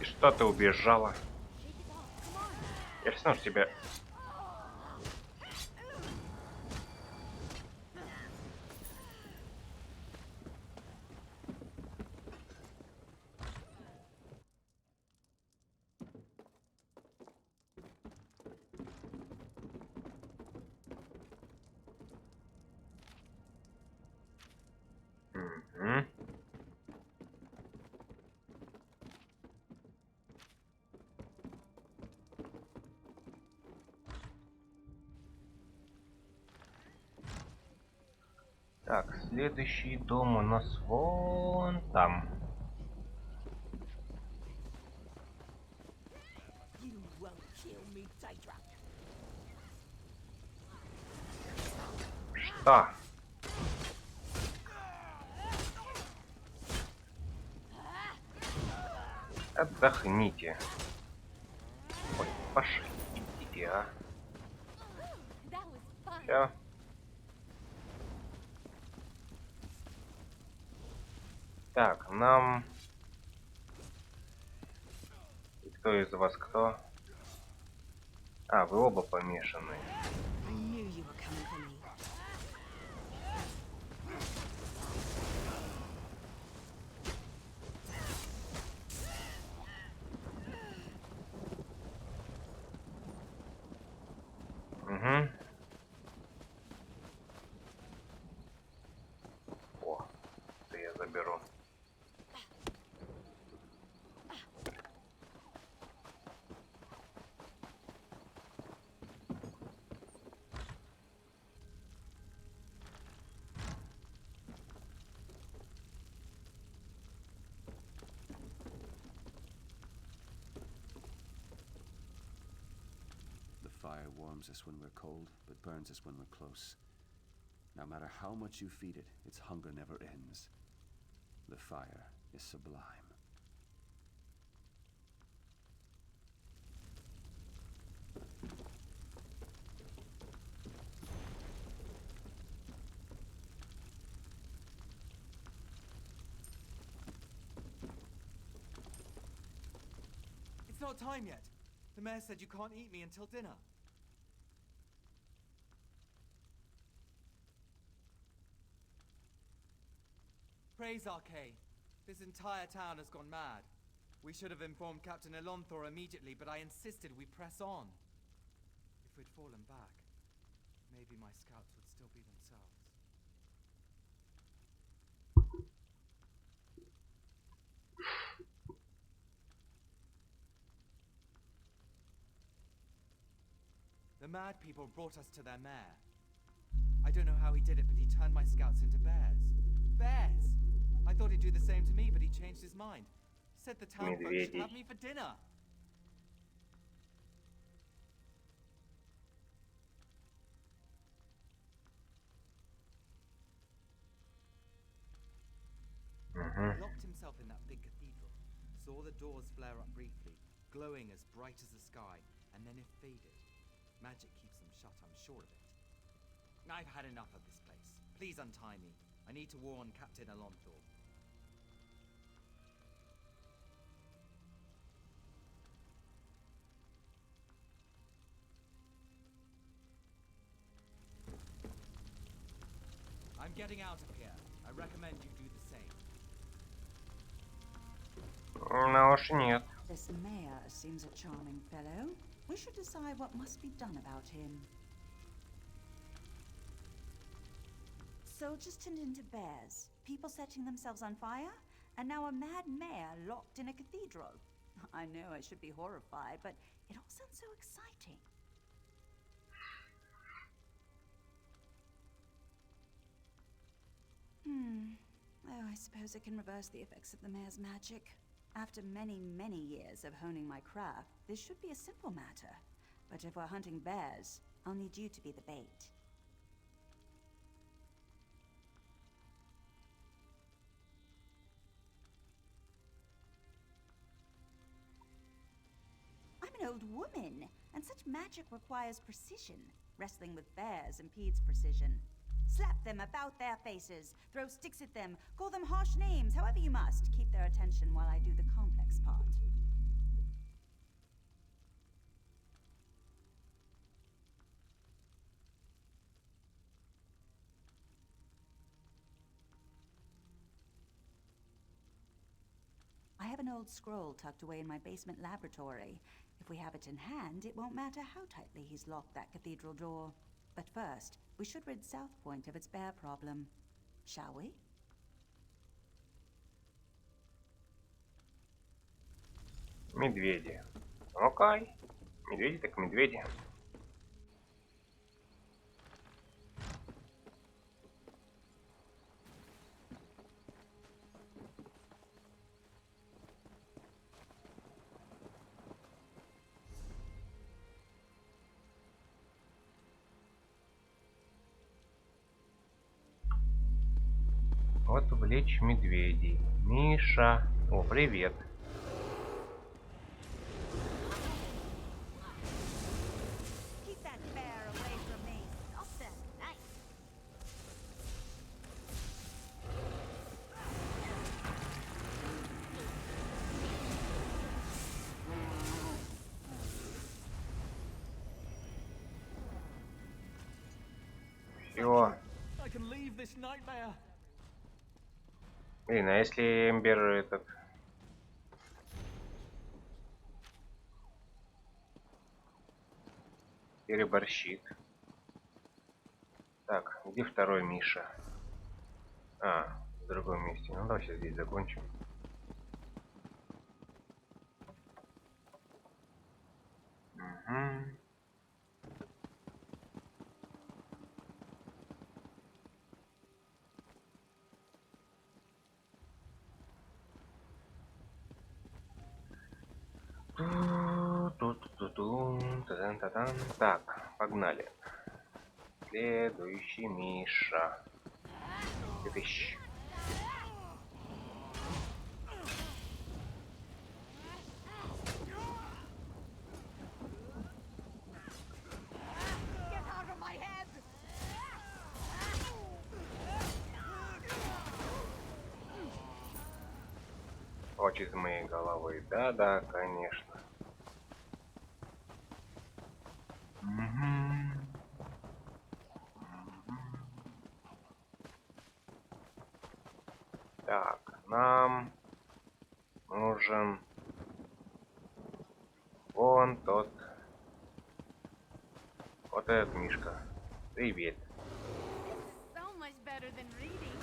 И что ты убежала? Я все равно тебя... Мгм. Так, следующий дом у нас вон там. Что? Отдохните. Ой, пошли, идите, а. Всё. Так, нам... И кто из вас кто? А, вы оба помешаны. Угу. О, это я заберу. The fire warms us when we're cold, but burns us when we're close. No matter how much you feed it, its hunger never ends. The fire is sublime. It's not time yet. The mayor said you can't eat me until dinner. Praise Arcade. This entire town has gone mad. We should have informed Captain Elonthor immediately, but I insisted we press on. If we'd fallen back, maybe my scouts would still be themselves. The mad people brought us to their mayor. I don't know how he did it, but he turned my scouts into bears. Bears! I thought he'd do the same to me, but he changed his mind. Said the town folk should have me for dinner. He locked himself in that big cathedral, saw the doors flare up briefly, glowing as bright as the sky, and then it faded. Magic keeps them shut, I'm sure of it. I've had enough of this place. Please untie me. I need to warn Captain Alonthor. I'm getting out of here. I recommend you do the same. Ну уж нет. This mayor seems a charming fellow. We should decide what must be done about him. Soldiers turned into bears, people setting themselves on fire, and now a mad mayor locked in a cathedral. I know I should be horrified, but it all sounds so exciting. Oh, I suppose I can reverse the effects of the mayor's magic. After many, many years of honing my craft, this should be a simple matter. But if we're hunting bears, I'll need you to be the bait. I'm an old woman, and such magic requires precision. Wrestling with bears impedes precision. Slap them about their faces, throw sticks at them, call them harsh names, however you must. Keep their attention while I do the complex part. I have an old scroll tucked away in my basement laboratory. If we have it in hand, it won't matter how tightly he's locked that cathedral door. But first, we should rid South Point of its bear problem. Shall we? Медведи. Окей. Медведи так медведи. Отвлечь медведей. Миша. О, привет. Keep that bear away from me. Stop them. Nice. Все. I can leave this nightmare. Блин, а если Эмбер этот... переборщит? Так, где второй Миша? А, в другом месте. Ну давай сейчас здесь закончим. Угу. Так, погнали. Следующий Миша. Тыщ. Get out of my head! Прочь из моей головы. Да-да, конечно. Так, нам нужен вон тот. Вот этот Мишка. Привет. So much better than reading.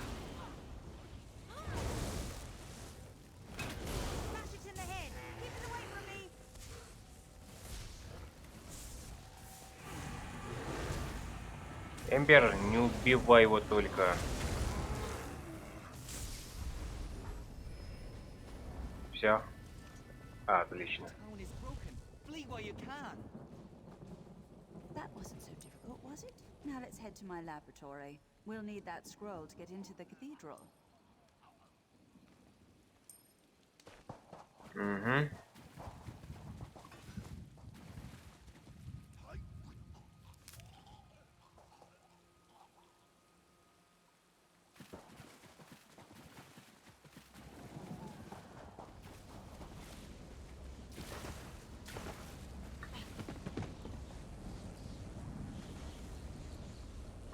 Smash it in the head. Keep it away from me. Эмбер, не убивай его только. Все. Отлично. Town is broken. Flee while you can. That wasn't so difficult, was it? Now let's head to my laboratory. We'll need that scroll to get into the cathedral. Угу.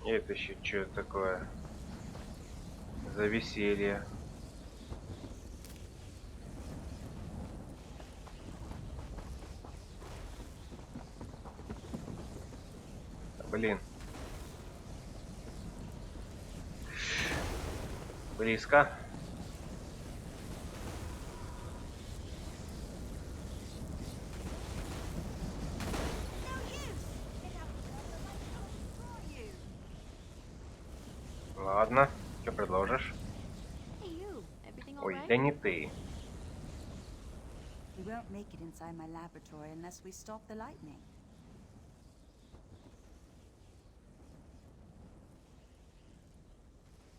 Это еще что такое за веселье? Блин. Близко. Ладно, что предложишь? Hey, you. Everything all Ой, right? да не ты. We won't make it inside my laboratory unless we stop the lightning.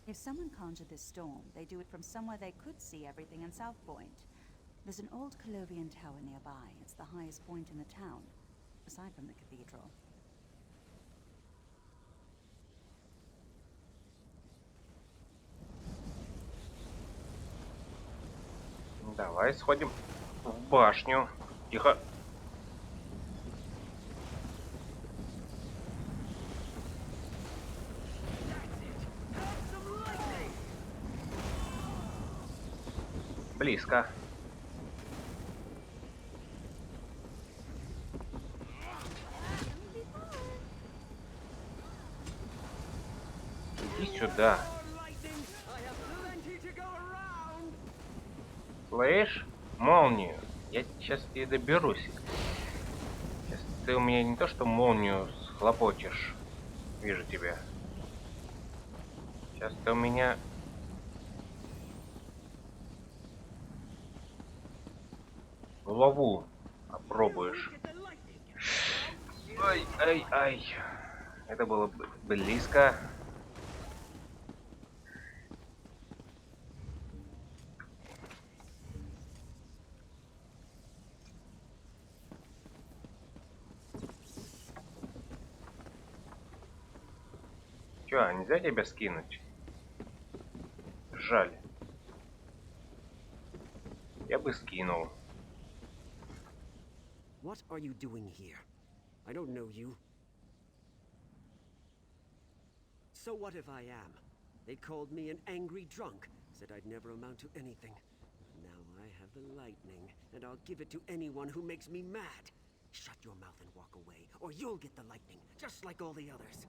If someone conjured this storm, they do it from somewhere they could see everything in South Point. There's an old Colovian tower nearby. It's the highest point in the town, aside from the cathedral. Давай сходим в башню. Тихо. Близко. Иди сюда. Слышь, молнию. Я сейчас тебе доберусь. Сейчас ты у меня не то что молнию схлопочешь. Вижу тебя. Сейчас ты у меня... Голову опробуешь. Ай, ай, ай. Это было близко. Чё, нельзя тебя скинуть? Жаль. Я бы скинул. What are you doing here? I don't know you. So what if I am? They called me an angry drunk, said I'd never amount to anything. Now I have the lightning, and I'll give it to anyone who makes me mad. Shut your mouth and walk away, or you'll get the lightning, just like all the others.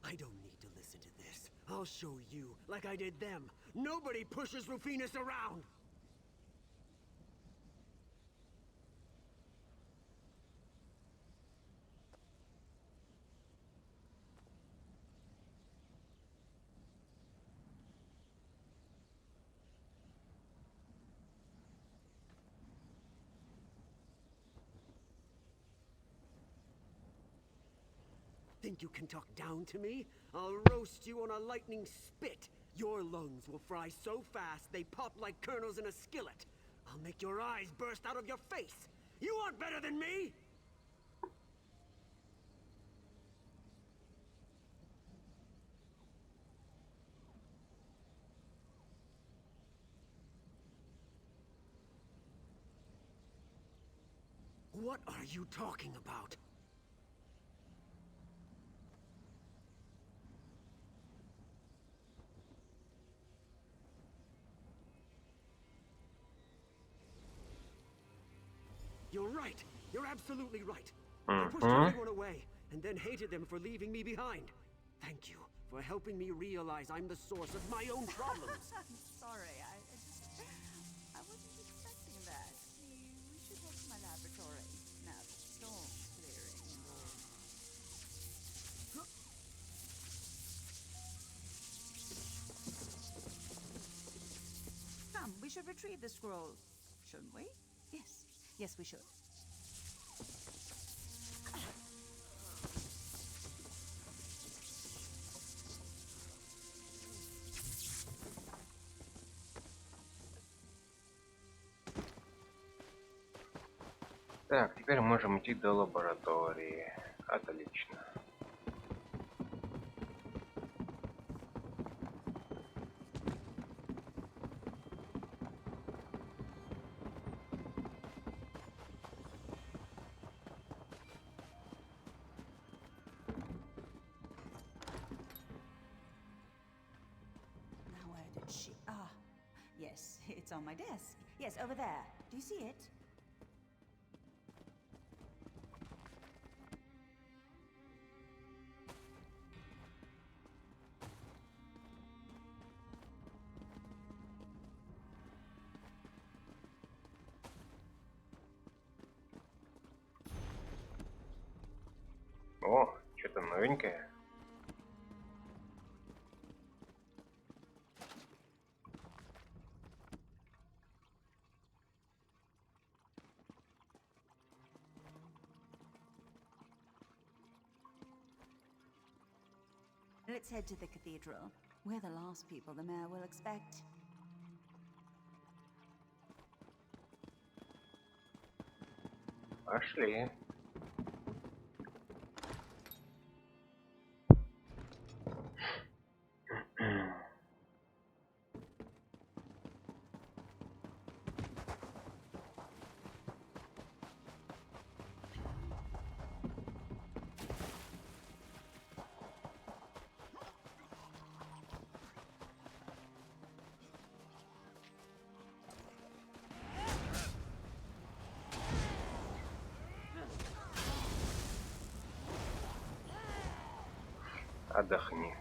I don't need to listen to this. I'll show you, like I did them. Nobody pushes Rufinus around! Think you can talk down to me? I'll roast you on a lightning spit. Your lungs will fry so fast they pop like kernels in a skillet. I'll make your eyes burst out of your face. You aren't better than me! What are you talking about? You're right. You're absolutely right. I pushed everyone away, and then hated them for leaving me behind. Thank you for helping me realize I'm the source of my own problems. I'm sorry, I wasn't expecting that. We should head to my laboratory. Now the storm's clearing and all. Come, we should retrieve the scroll. Shouldn't we? Yes. Yes, we should. Так, теперь можем идти до лаборатории. Отлично. Now where did she... Ah, yes, it's on my desk. Yes, over there. Do you see it? О, что-то новенькое. Let's head to the cathedral. We're the last people the mayor will expect. Пошли. Отдохни.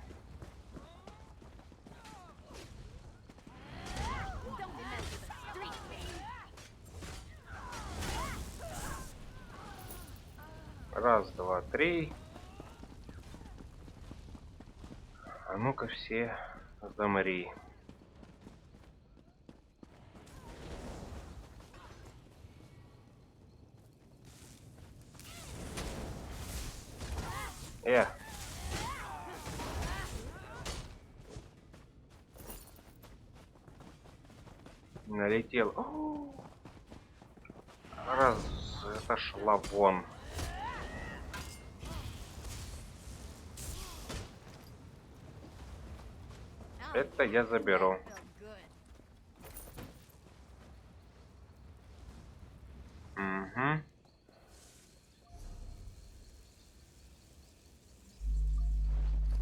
Раз, два, три. А ну-ка все замри. Налетел. Раз, это шлавон. Это я заберу. Угу.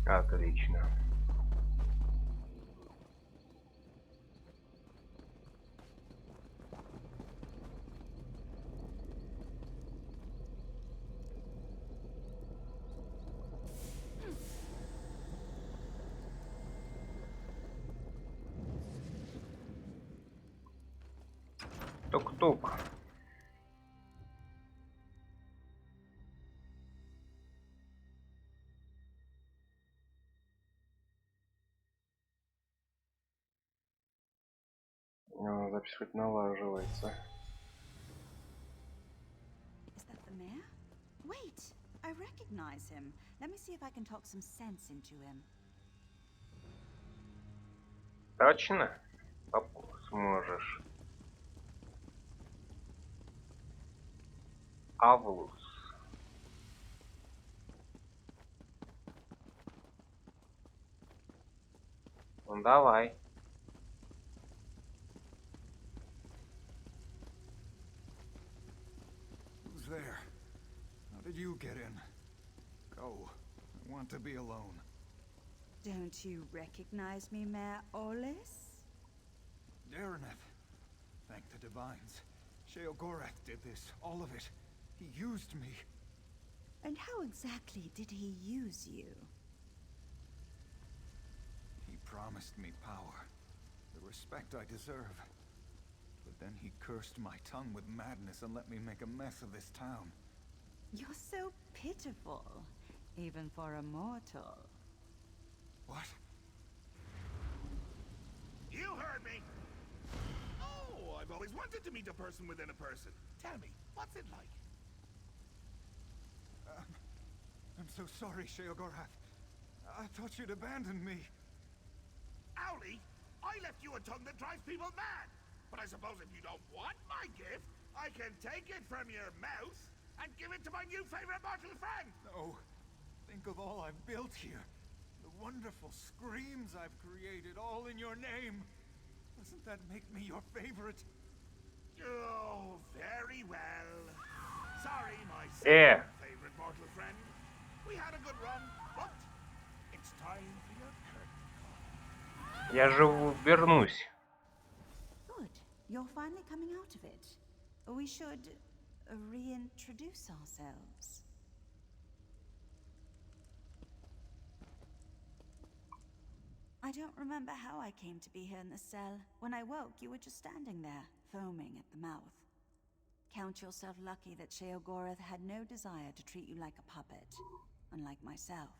Отлично. Тук-тук. Запись хоть налаживается. Is that the mayor? Wait, I recognize him. Let me see if I can talk some sense into him. Точно? Сможешь. Авлус. Ну давай. Who's there? How did you get in? Go. I want to be alone. Don't you recognize me, Mayor Olis? Dareneth. Thank the divines. Sheogorath did this, all of it. He used me. And how exactly did he use you? He promised me power, the respect I deserve. But then he cursed my tongue with madness and let me make a mess of this town. You're so pitiful, even for a mortal. What? You heard me! Oh, I've always wanted to meet a person within a person. Tell me, what's it like? I'm so sorry, Sheogorath. I thought you'd abandoned me. Owlie, I left you a tongue that drives people mad. But I suppose if you don't want my gift, I can take it from your mouth and give it to my new favorite mortal friend. No. Think of all I've built here. The wonderful screams I've created, all in your name. Doesn't that make me your favorite? Oh, very well. Sorry, my Yeah. second favorite mortal friend. We had a good run, but it's time for your curtain. Я же вернусь. Good. You're finally coming out of it. We should reintroduce ourselves. I don't remember how I came to be here in the cell. When I woke, you were just standing there, foaming at the mouth. Count yourself lucky that Sheogorath had no desire to treat you like a puppet, unlike myself.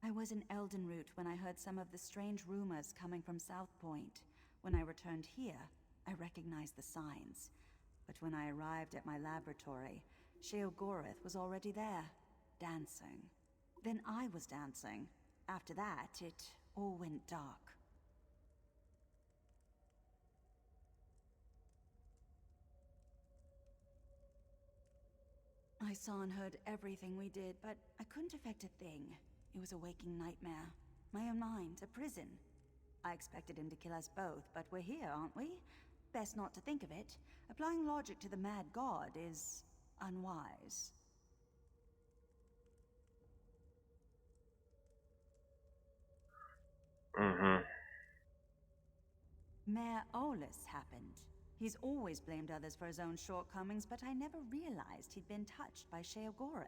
I was in Eldenroot when I heard some of the strange rumors coming from South Point. When I returned here, I recognized the signs. But when I arrived at my laboratory, Sheogorath was already there, dancing. Then I was dancing. After that, it all went dark. I saw and heard everything we did, but I couldn't affect a thing. It was a waking nightmare. My own mind, a prison. I expected him to kill us both, but we're here, aren't we? Best not to think of it. Applying logic to the mad god is unwise. Mayor Olus happened. He's always blamed others for his own shortcomings, but I never realized he'd been touched by Sheogorath.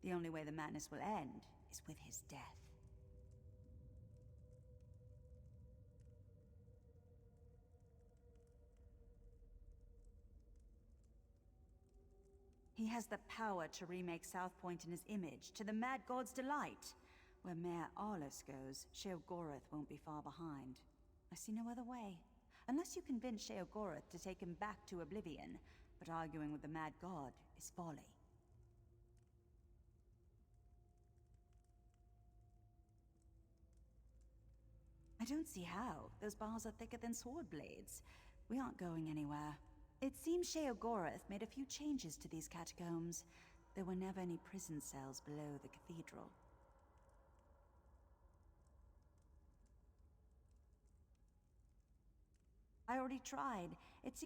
The only way the madness will end is with his death. He has the power to remake South Point in his image, to the mad god's delight. Where Mayor Arlos goes, Sheogorath won't be far behind. I see no other way. Unless you convince Sheogorath to take him back to oblivion, but arguing with the mad god is folly. I don't see how. Those bars are thicker than sword blades. We aren't going anywhere. It seems Sheogorath made a few changes to these catacombs. There were never any prison cells below the cathedral. I already tried. It seems